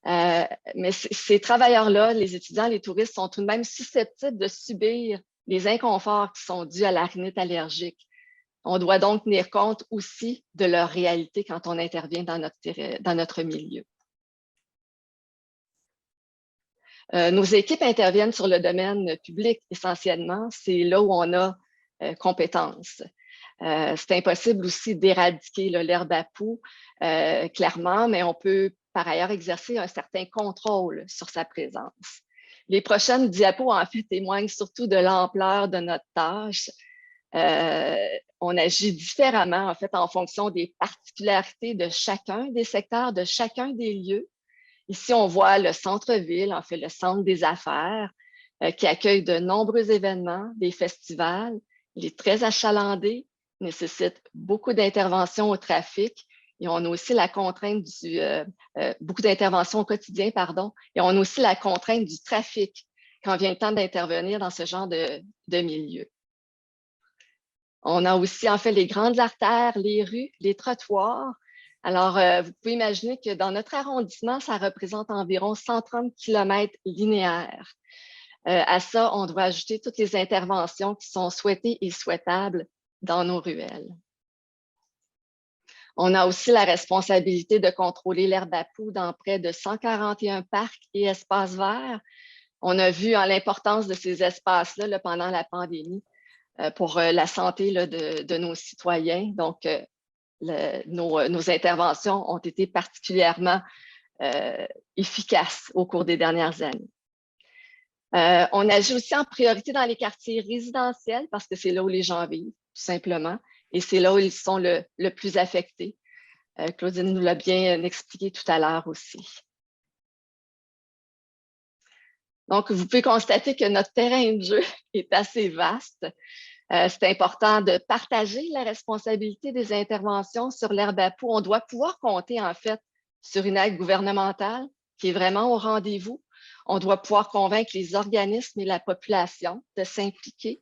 Mais ces travailleurs-là, les étudiants, les touristes, sont tout de même susceptibles de subir les inconforts qui sont dus à la rhinite allergique. On doit donc tenir compte aussi de leur réalité quand on intervient dans notre milieu. Nos équipes interviennent sur le domaine public essentiellement. C'est là où on a compétences. C'est impossible aussi d'éradiquer l'herbe à poux, clairement, mais on peut par ailleurs exercer un certain contrôle sur sa présence. Les prochaines diapos, en fait, témoignent surtout de l'ampleur de notre tâche. On agit différemment, en fait, en fonction des particularités de chacun des secteurs, de chacun des lieux. Ici, on voit le centre-ville, en fait, le centre des affaires, qui accueille de nombreux événements, des festivals. Il est très achalandé, nécessite beaucoup d'interventions au trafic. Et on a aussi la contrainte beaucoup d'interventions au quotidien, pardon. Et on a aussi la contrainte du trafic quand vient le temps d'intervenir dans ce genre de milieu. On a aussi, en fait, les grandes artères, les rues, les trottoirs. Alors, vous pouvez imaginer que dans notre arrondissement, ça représente environ 130 km linéaires. À ça, on doit ajouter toutes les interventions qui sont souhaitées et souhaitables dans nos ruelles. On a aussi la responsabilité de contrôler l'herbe à poux dans près de 141 parcs et espaces verts. On a vu l'importance de ces espaces-là pendant la pandémie pour la santé de nos citoyens. Donc, nos interventions ont été particulièrement efficaces au cours des dernières années. On agit aussi en priorité dans les quartiers résidentiels parce que c'est là où les gens vivent, tout simplement, et c'est là où ils sont le plus affectés. Claudine nous l'a bien expliqué tout à l'heure aussi. Donc, vous pouvez constater que notre terrain de jeu est assez vaste. C'est important de partager la responsabilité des interventions sur l'herbe à poux. On doit pouvoir compter, en fait, sur une aide gouvernementale qui est vraiment au rendez-vous. On doit pouvoir convaincre les organismes et la population de s'impliquer,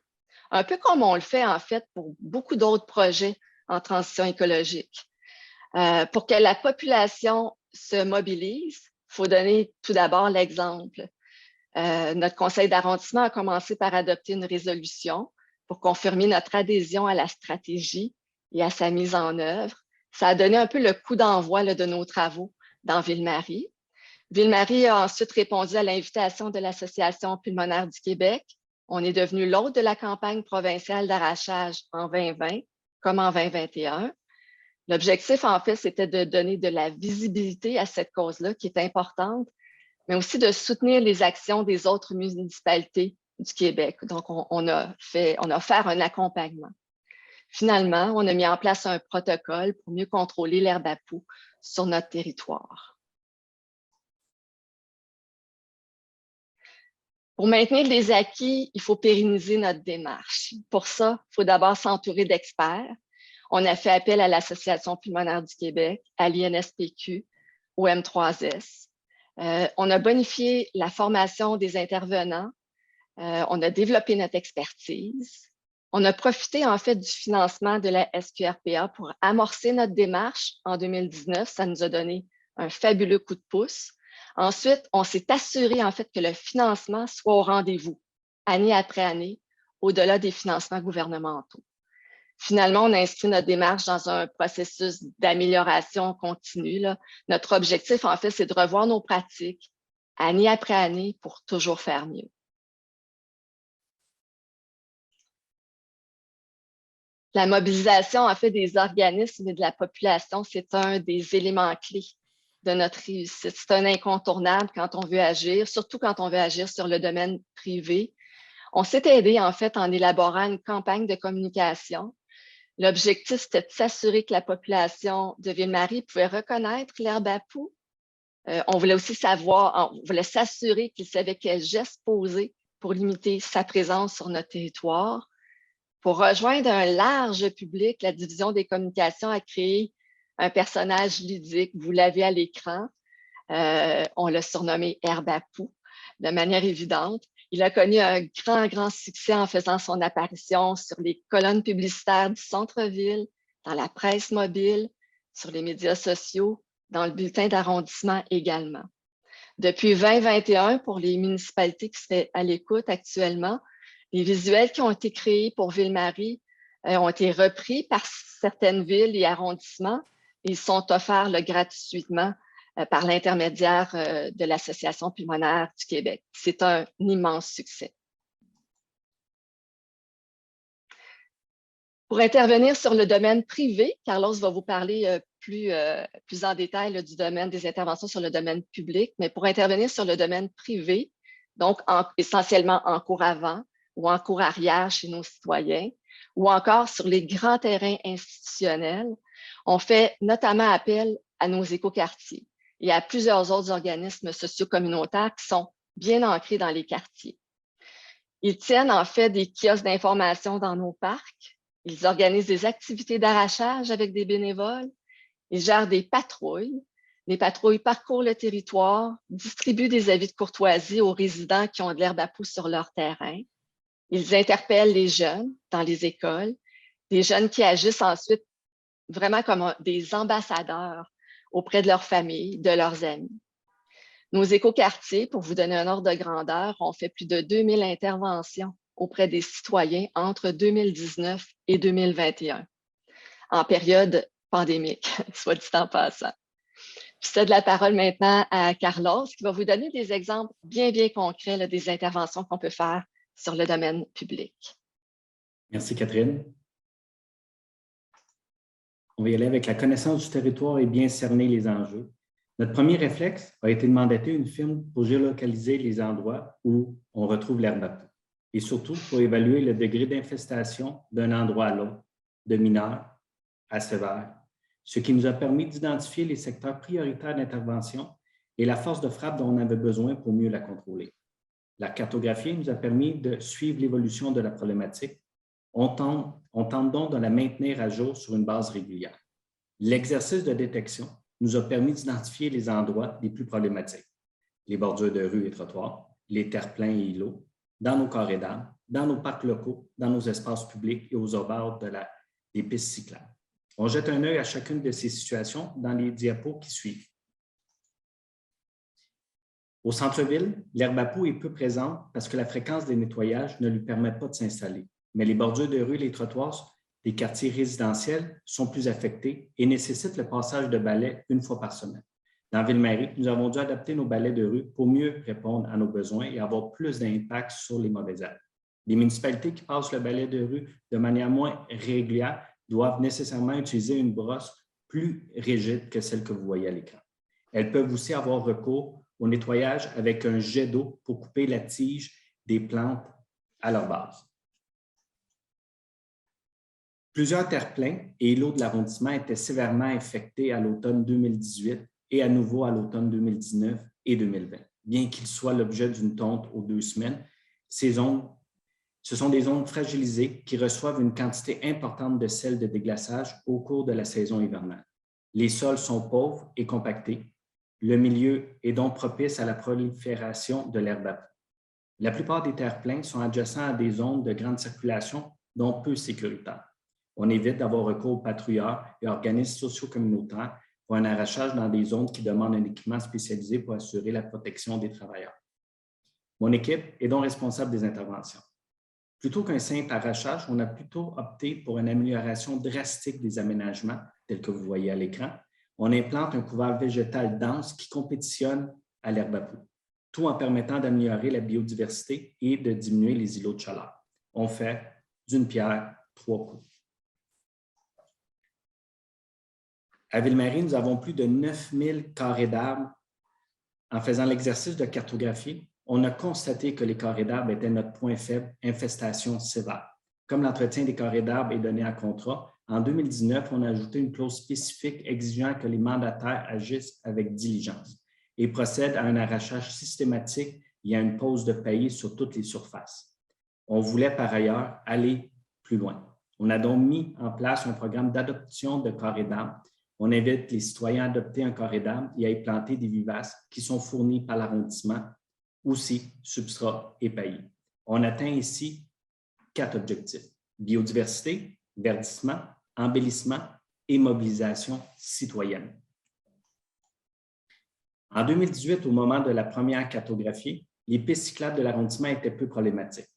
un peu comme on le fait, en fait, pour beaucoup d'autres projets en transition écologique. Pour que la population se mobilise, il faut donner tout d'abord l'exemple. Notre conseil d'arrondissement a commencé par adopter une résolution pour confirmer notre adhésion à la stratégie et à sa mise en œuvre. Ça a donné un peu le coup d'envoi de nos travaux dans Ville-Marie. Ville-Marie a ensuite répondu à l'invitation de l'Association pulmonaire du Québec. On est devenu l'hôte de la campagne provinciale d'arrachage en 2020 comme en 2021. L'objectif, en fait, c'était de donner de la visibilité à cette cause-là qui est importante, mais aussi de soutenir les actions des autres municipalités du Québec. Donc, on a offert un accompagnement. Finalement, on a mis en place un protocole pour mieux contrôler l'herbe à poux sur notre territoire. Pour maintenir les acquis, il faut pérenniser notre démarche. Pour ça, il faut d'abord s'entourer d'experts. On a fait appel à l'Association pulmonaire du Québec, à l'INSPQ, au M3S. On a bonifié la formation des intervenants. On a développé notre expertise. On a profité, en fait, du financement de la SQRPA pour amorcer notre démarche en 2019. Ça nous a donné un fabuleux coup de pouce. Ensuite, on s'est assuré, en fait, que le financement soit au rendez-vous, année après année, au-delà des financements gouvernementaux. Finalement, on a inscrit notre démarche dans un processus d'amélioration continue. Notre objectif, en fait, c'est de revoir nos pratiques année après année pour toujours faire mieux. La mobilisation, en fait, des organismes et de la population, c'est un des éléments clés de notre réussite. C'est un incontournable quand on veut agir, surtout quand on veut agir sur le domaine privé. On s'est aidé, en fait, en élaborant une campagne de communication. L'objectif, c'était de s'assurer que la population de Ville-Marie pouvait reconnaître l'herbe à poux. On voulait aussi on voulait s'assurer qu'ils savaient quels gestes poser pour limiter sa présence sur notre territoire. Pour rejoindre un large public, la division des communications a créé un personnage ludique. Vous l'avez à l'écran. On l'a surnommé Herbe à poux de manière évidente. Il a connu un grand succès en faisant son apparition sur les colonnes publicitaires du centre-ville, dans la presse mobile, sur les médias sociaux, dans le bulletin d'arrondissement également. Depuis 2021, pour les municipalités qui seraient à l'écoute actuellement, les visuels qui ont été créés pour Ville-Marie ont été repris par certaines villes et arrondissements. Ils sont offerts gratuitement par l'intermédiaire de l'Association pulmonaire du Québec. C'est un immense succès. Pour intervenir sur le domaine privé, Carlos va vous parler plus en détail du domaine des interventions sur le domaine public, mais pour intervenir sur le domaine privé, donc essentiellement en cours avant ou en cours arrière chez nos citoyens, ou encore sur les grands terrains institutionnels, on fait notamment appel à nos écoquartiers et à plusieurs autres organismes socio-communautaires qui sont bien ancrés dans les quartiers. Ils tiennent en fait des kiosques d'information dans nos parcs. Ils organisent des activités d'arrachage avec des bénévoles. Ils gèrent des patrouilles. Les patrouilles parcourent le territoire, distribuent des avis de courtoisie aux résidents qui ont de l'herbe à poux sur leur terrain. Ils interpellent les jeunes dans les écoles, des jeunes qui agissent ensuite vraiment comme des ambassadeurs auprès de leur famille, de leurs amis. Nos écoquartiers, pour vous donner un ordre de grandeur, ont fait plus de 2000 interventions auprès des citoyens entre 2019 et 2021, en période pandémique, soit dit en passant. Je cède la parole maintenant à Carlos, qui va vous donner des exemples bien concrets des interventions qu'on peut faire sur le domaine public. Merci, Catherine. On va y aller avec la connaissance du territoire et bien cerner les enjeux. Notre premier réflexe a été de mandater une firme pour géolocaliser les endroits où on retrouve l'herbe à poux et surtout pour évaluer le degré d'infestation d'un endroit à l'autre, de mineur à sévère, ce qui nous a permis d'identifier les secteurs prioritaires d'intervention et la force de frappe dont on avait besoin pour mieux la contrôler. La cartographie nous a permis de suivre l'évolution de la problématique. On tente donc de la maintenir à jour sur une base régulière. L'exercice de détection nous a permis d'identifier les endroits les plus problématiques, les bordures de rues et trottoirs, les terre-pleins et îlots, dans nos carrés d'arbres, dans nos parcs locaux, dans nos espaces publics et aux abords des pistes cyclables. On jette un œil à chacune de ces situations dans les diapos qui suivent. Au centre-ville, l'herbe à poux est peu présente parce que la fréquence des nettoyages ne lui permet pas de s'installer. Mais les bordures de rue et les trottoirs des quartiers résidentiels sont plus affectés et nécessitent le passage de balais une fois par semaine. Dans Ville-Marie, nous avons dû adapter nos balais de rue pour mieux répondre à nos besoins et avoir plus d'impact sur les mauvaises herbes. Les municipalités qui passent le balai de rue de manière moins régulière doivent nécessairement utiliser une brosse plus rigide que celle que vous voyez à l'écran. Elles peuvent aussi avoir recours au nettoyage avec un jet d'eau pour couper la tige des plantes à leur base. Plusieurs terre-pleins et îlots de l'arrondissement étaient sévèrement infectés à l'automne 2018 et à nouveau à l'automne 2019 et 2020. Bien qu'ils soient l'objet d'une tonte aux 2 semaines, ce sont des zones fragilisées qui reçoivent une quantité importante de sel de déglaçage au cours de la saison hivernale. Les sols sont pauvres et compactés. Le milieu est donc propice à la prolifération de l'herbe à poux. La plupart des terre-pleins sont adjacents à des zones de grande circulation, donc peu sécuritaires. On évite d'avoir recours aux patrouilleurs et organismes socio-communautaires pour un arrachage dans des zones qui demandent un équipement spécialisé pour assurer la protection des travailleurs. Mon équipe est donc responsable des interventions. Plutôt qu'un simple arrachage, on a plutôt opté pour une amélioration drastique des aménagements, tels que vous voyez à l'écran. On implante un couvert végétal dense qui compétitionne à l'herbe à poux, tout en permettant d'améliorer la biodiversité et de diminuer les îlots de chaleur. On fait d'une pierre 3 coups. À Ville-Marie, nous avons plus de 9000 carrés d'arbres. En faisant l'exercice de cartographie, on a constaté que les carrés d'arbres étaient notre point faible, infestation sévère. Comme l'entretien des carrés d'arbres est donné à contrat, en 2019, on a ajouté une clause spécifique exigeant que les mandataires agissent avec diligence et procèdent à un arrachage systématique et à une pose de paillis sur toutes les surfaces. On voulait par ailleurs aller plus loin. On a donc mis en place un programme d'adoption de carrés d'arbres. On invite les citoyens à adopter un carré d'arbres et à y planter des vivaces qui sont fournis par l'arrondissement, aussi substrat et paillis. On atteint ici 4 objectifs: biodiversité, verdissement, embellissement et mobilisation citoyenne. En 2018, au moment de la première cartographie, les pistes cyclables de l'arrondissement étaient peu problématiques.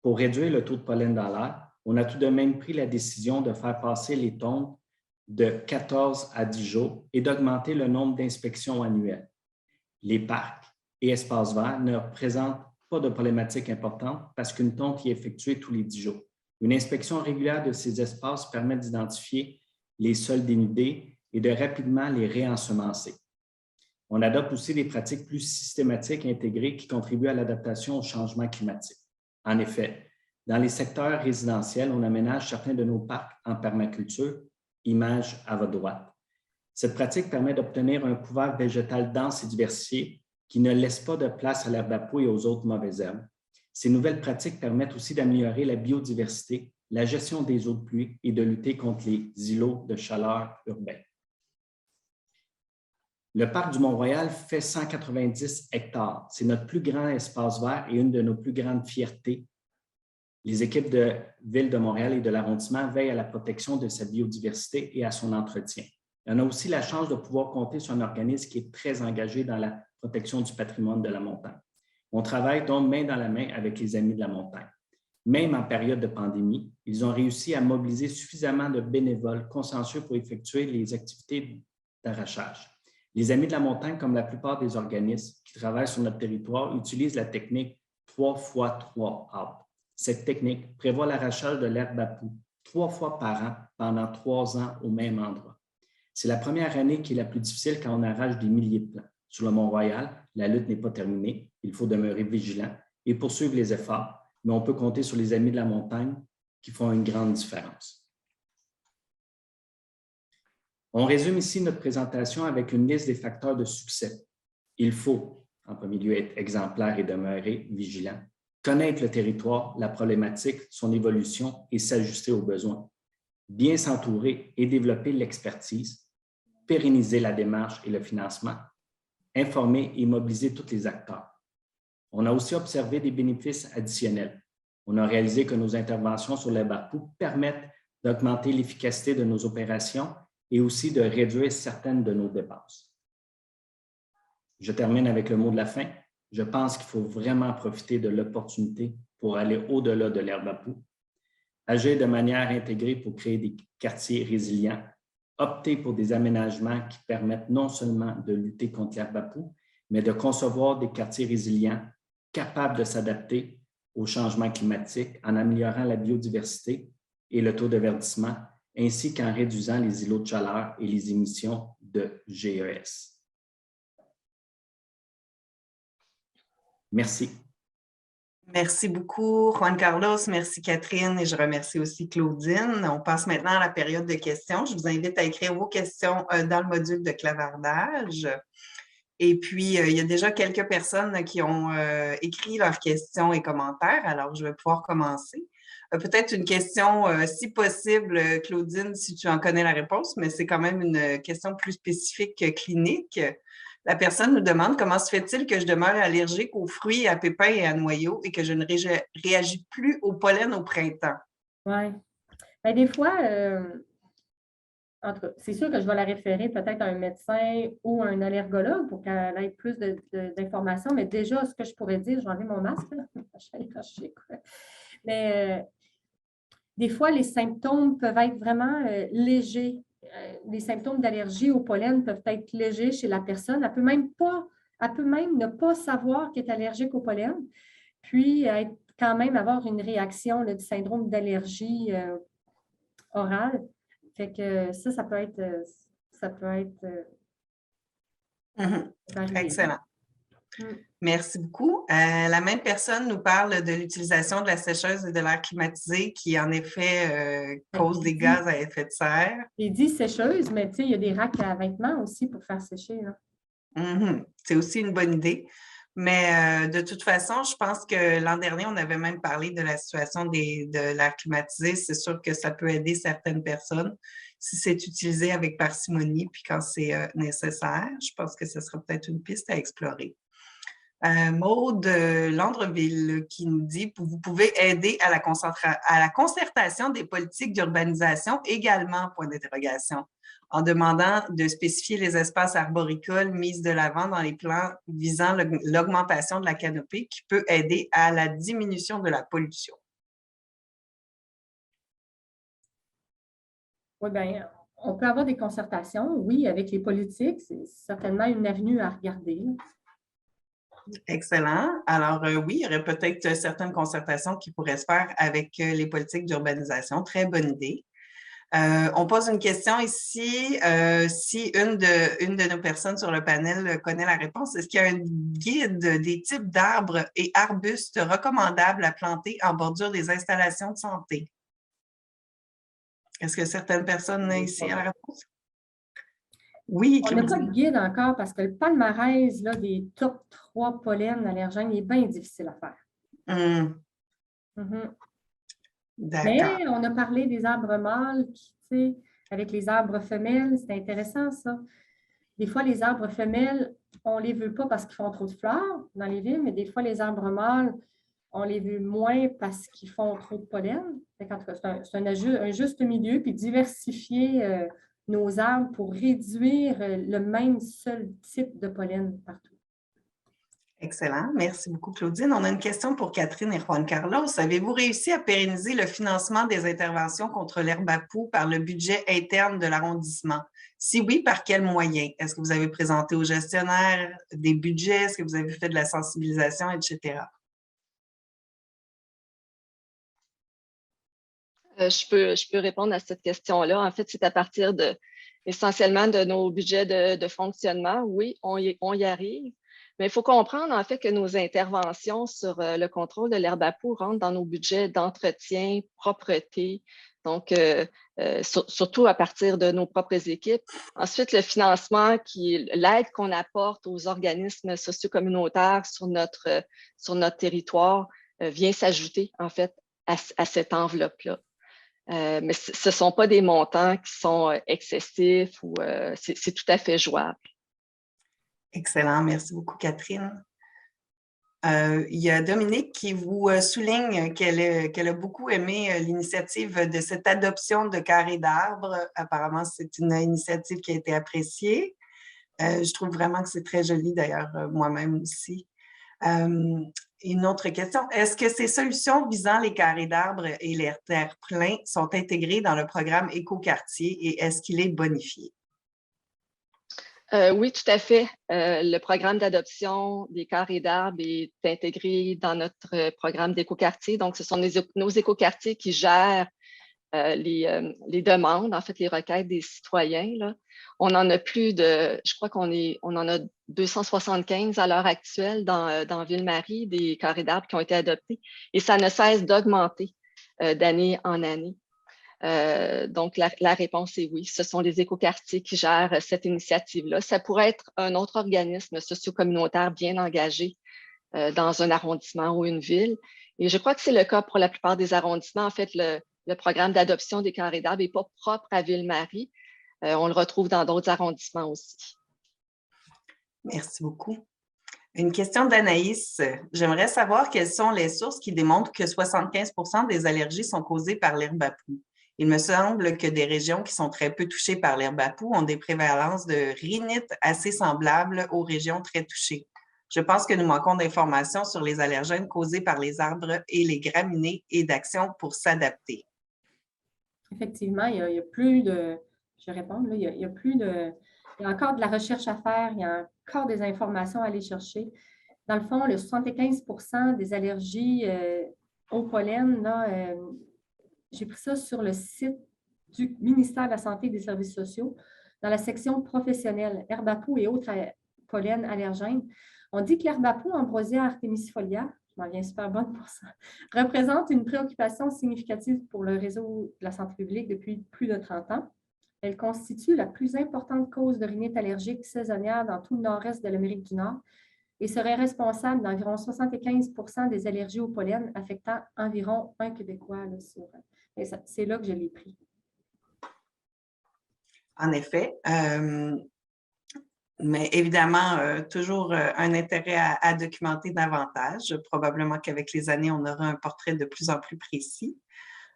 Pour réduire le taux de pollen dans l'air, on a tout de même pris la décision de faire passer les tontes de 14 à 10 jours et d'augmenter le nombre d'inspections annuelles. Les parcs et espaces verts ne représentent pas de problématiques importantes parce qu'une tonte y est effectuée tous les 10 jours. Une inspection régulière de ces espaces permet d'identifier les sols dénudés et de rapidement les réensemencer. On adopte aussi des pratiques plus systématiques et intégrées qui contribuent à l'adaptation au changement climatique. En effet, dans les secteurs résidentiels, on aménage certains de nos parcs en permaculture, image à votre droite. Cette pratique permet d'obtenir un couvert végétal dense et diversifié qui ne laisse pas de place à l'herbe à poux et aux autres mauvaises herbes. Ces nouvelles pratiques permettent aussi d'améliorer la biodiversité, la gestion des eaux de pluie et de lutter contre les îlots de chaleur urbains. Le parc du Mont-Royal fait 190 hectares. C'est notre plus grand espace vert et une de nos plus grandes fiertés. Les équipes de Ville de Montréal et de l'arrondissement veillent à la protection de sa biodiversité et à son entretien. On a aussi la chance de pouvoir compter sur un organisme qui est très engagé dans la protection du patrimoine de la montagne. On travaille donc main dans la main avec les Amis de la montagne. Même en période de pandémie, ils ont réussi à mobiliser suffisamment de bénévoles consciencieux pour effectuer les activités d'arrachage. Les Amis de la montagne, comme la plupart des organismes qui travaillent sur notre territoire, utilisent la technique 3x3 arbres. Cette technique prévoit l'arrachage de l'herbe à poux 3 fois par an pendant 3 ans au même endroit. C'est la première année qui est la plus difficile quand on arrache des milliers de plants. Sur le Mont-Royal, la lutte n'est pas terminée. Il faut demeurer vigilant et poursuivre les efforts, mais on peut compter sur les Amis de la montagne qui font une grande différence. On résume ici notre présentation avec une liste des facteurs de succès. Il faut En premier lieu, être exemplaire et demeurer vigilant. Connaître le territoire, la problématique, son évolution et s'ajuster aux besoins. Bien s'entourer et développer l'expertise. Pérenniser la démarche et le financement. Informer et mobiliser tous les acteurs. On a aussi observé des bénéfices additionnels. On a réalisé que nos interventions sur les BAPU permettent d'augmenter l'efficacité de nos opérations et aussi de réduire certaines de nos dépenses. Je termine avec le mot de la fin. Je pense qu'il faut vraiment profiter de l'opportunité pour aller au-delà de l'herbe à poux, agir de manière intégrée pour créer des quartiers résilients, opter pour des aménagements qui permettent non seulement de lutter contre l'herbe à poux, mais de concevoir des quartiers résilients capables de s'adapter au changement climatique en améliorant la biodiversité et le taux de verdissement, ainsi qu'en réduisant les îlots de chaleur et les émissions de GES. Merci. Merci beaucoup, Juan Carlos. Merci, Catherine. Et je remercie aussi Claudine. On passe maintenant à la période de questions. Je vous invite à écrire vos questions dans le module de clavardage. Et puis, il y a déjà quelques personnes qui ont écrit leurs questions et commentaires. Alors, je vais pouvoir commencer. Peut-être une question, si possible, Claudine, si tu en connais la réponse, mais c'est quand même une question plus spécifique clinique. La personne nous demande comment se fait-il que je demeure allergique aux fruits, à pépins et à noyaux et que je ne réagis plus au pollen au printemps? Oui. Bien, des fois, en tout cas, c'est sûr que je vais la référer peut-être à un médecin ou à un allergologue pour qu'elle ait plus d'informations. Mais déjà, ce que je pourrais dire, j'ai enlevé mon masque, là. Je vais aller chercher, quoi. Mais des fois, les symptômes peuvent être vraiment légers. Les symptômes d'allergie au pollen peuvent être légers chez la personne. Elle peut même ne pas savoir qu'elle est allergique au pollen, puis quand même avoir une réaction là, du syndrome d'allergie orale. Fait que ça peut être varié. Excellent. Merci beaucoup. La même personne nous parle de l'utilisation de la sécheuse et de l'air climatisé qui, en effet, cause des gaz à effet de serre. Il dit sécheuse, mais tu sais, il y a des racks à vêtements aussi pour faire sécher. C'est aussi une bonne idée. Mais de toute façon, je pense que l'an dernier, on avait même parlé de la situation de l'air climatisé. C'est sûr que ça peut aider certaines personnes si c'est utilisé avec parcimonie puis quand c'est nécessaire. Je pense que ce sera peut-être une piste à explorer. Maude Landreville qui nous dit « Vous pouvez aider à la concertation des politiques d'urbanisation également, point d'interrogation, en demandant de spécifier les espaces arboricoles mis de l'avant dans les plans visant l'augmentation de la canopée qui peut aider à la diminution de la pollution. » Oui, bien, on peut avoir des concertations, oui, avec les politiques. C'est certainement une avenue à regarder. Excellent. Alors, oui, il y aurait peut-être certaines concertations qui pourraient se faire avec les politiques d'urbanisation. Très bonne idée. On pose une question ici. Si une de nos personnes sur le panel connaît la réponse, est-ce qu'il y a un guide des types d'arbres et arbustes recommandables à planter en bordure des installations de santé? Est-ce que certaines personnes ici ont la réponse? Oui, on n'a pas de guide encore parce que le palmarès là, des top 3 pollens allergènes est bien difficile à faire. Mais on a parlé des arbres mâles qui, avec les arbres femelles, c'est intéressant ça. Des fois, les arbres femelles, on ne les veut pas parce qu'ils font trop de fleurs dans les villes, mais des fois, les arbres mâles, on les veut moins parce qu'ils font trop de pollen. En tout cas, c'est un juste milieu, puis diversifier nos arbres pour réduire le même seul type de pollen partout. Excellent. Merci beaucoup, Claudine. On a une question pour Catherine et Juan Carlos. Avez-vous réussi à pérenniser le financement des interventions contre l'herbe à poux par le budget interne de l'arrondissement? Si oui, par quels moyens? Est-ce que vous avez présenté aux gestionnaires des budgets? Est-ce que vous avez fait de la sensibilisation, etc.? Je peux répondre à cette question-là. En fait, c'est à partir essentiellement de nos budgets de fonctionnement. Oui, on y arrive. Mais il faut comprendre en fait que nos interventions sur le contrôle de l'herbe à poux rentrent dans nos budgets d'entretien, propreté, Donc, surtout à partir de nos propres équipes. Ensuite, le financement, l'aide qu'on apporte aux organismes socio-communautaires sur notre territoire vient s'ajouter, en fait, à cette enveloppe-là. Mais ce ne sont pas des montants qui sont excessifs ou c'est tout à fait jouable. Excellent. Merci beaucoup, Catherine. Il y a Dominique qui vous souligne qu'elle a beaucoup aimé l'initiative de cette adoption de carrés d'arbres. Apparemment, c'est une initiative qui a été appréciée. Je trouve vraiment que c'est très joli, d'ailleurs, moi-même aussi. Une autre question, est-ce que ces solutions visant les carrés d'arbres et les terre-pleins sont intégrées dans le programme Écoquartier et est-ce qu'il est bonifié? Oui, tout à fait. Le programme d'adoption des carrés d'arbres est intégré dans notre programme d'écoquartier. Donc, ce sont nos écoquartiers qui gèrent les demandes, en fait, les requêtes des citoyens. Là. On en a je crois on en a 275 à l'heure actuelle dans Ville-Marie, des carrés d'arbres qui ont été adoptés. Et ça ne cesse d'augmenter d'année en année. Donc, la réponse est oui. Ce sont les écoquartiers qui gèrent cette initiative-là. Ça pourrait être un autre organisme socio-communautaire bien engagé dans un arrondissement ou une ville. Et je crois que c'est le cas pour la plupart des arrondissements. En fait, le programme d'adoption des carrés d'arbres n'est pas propre à Ville-Marie. On le retrouve dans d'autres arrondissements aussi. Merci beaucoup. Une question d'Anaïs. J'aimerais savoir quelles sont les sources qui démontrent que 75% des allergies sont causées par l'herbe à poux. Il me semble que des régions qui sont très peu touchées par l'herbe à poux ont des prévalences de rhinite assez semblables aux régions très touchées. Je pense que nous manquons d'informations sur les allergènes causés par les arbres et les graminées et d'actions pour s'adapter. Effectivement, il y a plus de... Je vais répondre, là, il y a plus de... Il y a encore de la recherche à faire, il y a encore des informations à aller chercher. Dans le fond, le 75% des allergies au pollen, là, j'ai pris ça sur le site du ministère de la Santé et des Services sociaux, dans la section professionnelle, herbe à poux et autres pollen allergènes. On dit que l'herbe à poux, Ambrosia artemisifolia, je m'en viens super bonne pour ça, représente une préoccupation significative pour le réseau de la santé publique depuis plus de 30 ans. Elle constitue la plus importante cause de rhinite allergique saisonnière dans tout le nord-est de l'Amérique du Nord et serait responsable d'environ 75% des allergies au pollen affectant environ un Québécois. C'est là que je l'ai pris. En effet, mais évidemment, toujours un intérêt à documenter davantage. Probablement qu'avec les années, on aura un portrait de plus en plus précis.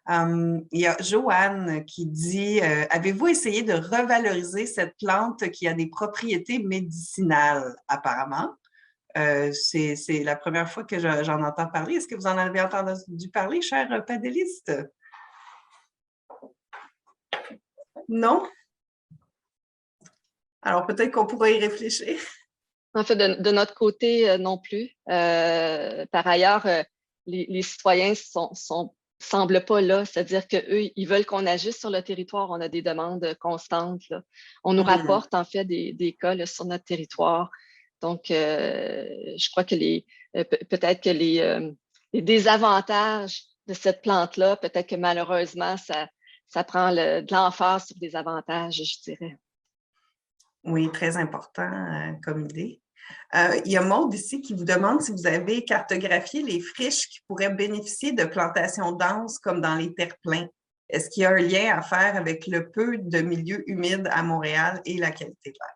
Il y a Joanne qui dit « Avez-vous essayé de revaloriser cette plante qui a des propriétés médicinales, apparemment? » C'est la première fois que j'en entends parler. Est-ce que vous en avez entendu parler, chers panélistes? Non? Alors, peut-être qu'on pourrait y réfléchir. En fait, de notre côté, non plus. Par ailleurs, les citoyens semblent pas là. C'est-à-dire qu'eux, ils veulent qu'on agisse sur le territoire. On a des demandes constantes. Là. On nous rapporte, en fait, des cas là, sur notre territoire. Donc, je crois que peut-être que les désavantages de cette plante-là, peut-être que malheureusement, ça prend de l'emphase sur des avantages, je dirais. Oui, très important comme idée. Il y a Maude ici qui vous demande si vous avez cartographié les friches qui pourraient bénéficier de plantations denses comme dans les terre-pleins. Est-ce qu'il y a un lien à faire avec le peu de milieux humides à Montréal et la qualité de l'air?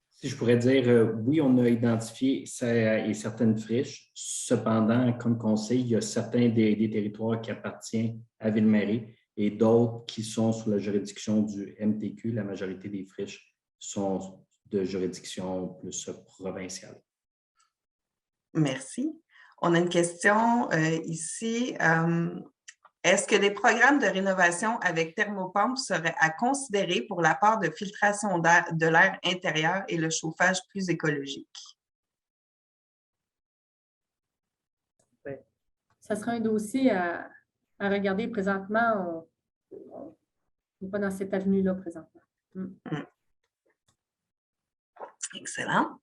Si je pourrais dire, oui, on a identifié certaines friches. Cependant, comme conseil, il y a certains des territoires qui appartiennent à Ville-Marie et d'autres qui sont sous la juridiction du MTQ. La majorité des friches sont de juridiction plus provinciale. Merci. On a une question ici. Est-ce que des programmes de rénovation avec thermopompe seraient à considérer pour la part de filtration de l'air intérieur et le chauffage plus écologique? Oui. Ça sera un dossier à regarder présentement. On n'est pas dans cette avenue-là présentement. Excellent.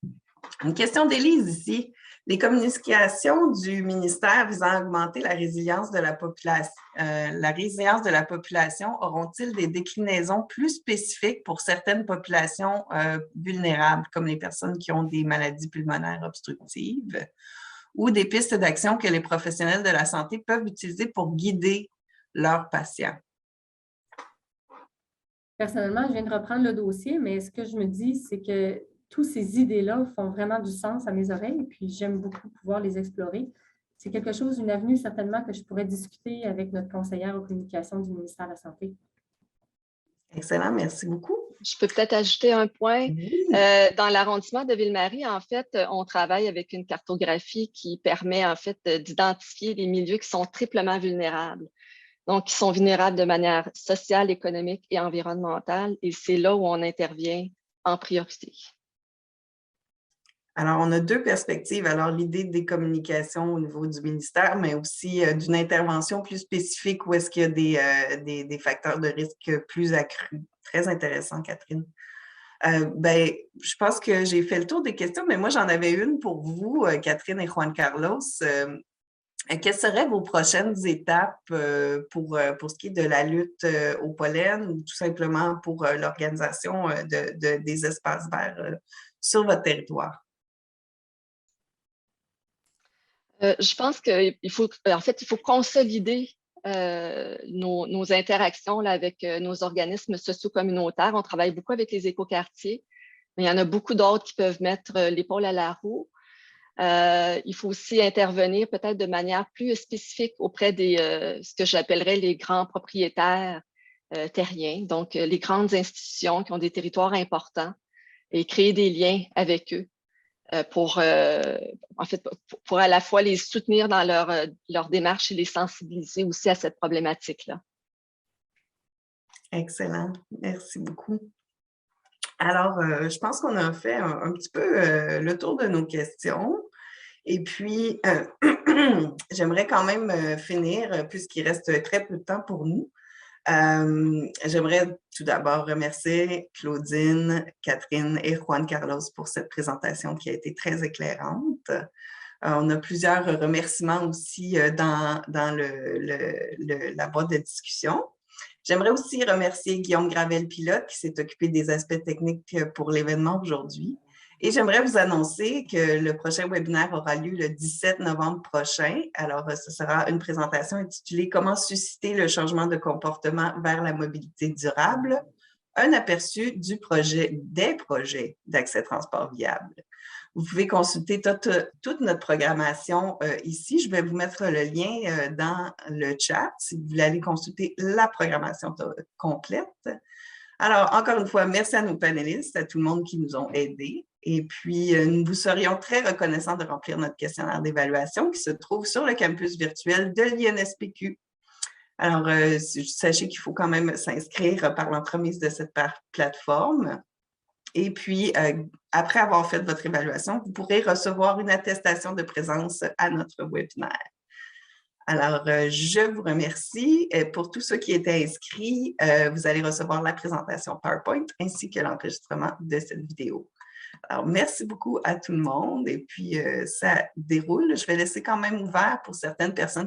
Une question d'Élise ici. Les communications du ministère visant à augmenter la résilience de la population auront-ils des déclinaisons plus spécifiques pour certaines populations vulnérables, comme les personnes qui ont des maladies pulmonaires obstructives, ou des pistes d'action que les professionnels de la santé peuvent utiliser pour guider leurs patients? Personnellement, je viens de reprendre le dossier, mais ce que je me dis, c'est que toutes ces idées-là font vraiment du sens à mes oreilles, puis j'aime beaucoup pouvoir les explorer. C'est quelque chose, une avenue certainement que je pourrais discuter avec notre conseillère aux communications du ministère de la Santé. Excellent, merci beaucoup. Je peux peut-être ajouter un point. Oui. Dans l'arrondissement de Ville-Marie, en fait, on travaille avec une cartographie qui permet en fait d'identifier les milieux qui sont triplement vulnérables. Donc, qui sont vulnérables de manière sociale, économique et environnementale. Et c'est là où on intervient en priorité. Alors, on a deux perspectives. Alors, l'idée des communications au niveau du ministère, mais aussi d'une intervention plus spécifique où est-ce qu'il y a des facteurs de risque plus accrus. Très intéressant, Catherine. Je pense que j'ai fait le tour des questions, mais moi, j'en avais une pour vous, Catherine et Juan Carlos. Quelles seraient vos prochaines étapes pour ce qui est de la lutte au pollen ou tout simplement pour l'organisation des espaces verts sur votre territoire? Je pense qu'il faut consolider nos interactions là, avec nos organismes socio-communautaires. On travaille beaucoup avec les écoquartiers, mais il y en a beaucoup d'autres qui peuvent mettre l'épaule à la roue. Il faut aussi intervenir peut-être de manière plus spécifique auprès ce que j'appellerais les grands propriétaires terriens, donc les grandes institutions qui ont des territoires importants et créer des liens avec eux pour à la fois les soutenir dans leur démarche et les sensibiliser aussi à cette problématique-là. Excellent. Merci beaucoup. Alors, je pense qu'on a fait un petit peu le tour de nos questions. Et puis, j'aimerais quand même finir, puisqu'il reste très peu de temps pour nous. J'aimerais tout d'abord remercier Claudine, Catherine et Juan Carlos pour cette présentation qui a été très éclairante. On a plusieurs remerciements aussi dans la boîte de discussion. J'aimerais aussi remercier Guillaume Gravel-Pilote qui s'est occupé des aspects techniques pour l'événement aujourd'hui. Et j'aimerais vous annoncer que le prochain webinaire aura lieu le 17 novembre prochain. Alors, ce sera une présentation intitulée « Comment susciter le changement de comportement vers la mobilité durable? Un aperçu des projets d'accès transport viable ». Vous pouvez consulter toute notre programmation ici. Je vais vous mettre le lien dans le chat si vous voulez aller consulter la programmation complète. Alors, encore une fois, merci à nos panélistes, à tout le monde qui nous ont aidés. Et puis, nous vous serions très reconnaissants de remplir notre questionnaire d'évaluation qui se trouve sur le campus virtuel de l'INSPQ. Alors, sachez qu'il faut quand même s'inscrire par l'entremise de cette plateforme. Et puis, après avoir fait votre évaluation, vous pourrez recevoir une attestation de présence à notre webinaire. Alors, je vous remercie. Pour tous ceux qui étaient inscrits, vous allez recevoir la présentation PowerPoint ainsi que l'enregistrement de cette vidéo. Alors, merci beaucoup à tout le monde. Et puis, ça déroule. Je vais laisser quand même ouvert pour certaines personnes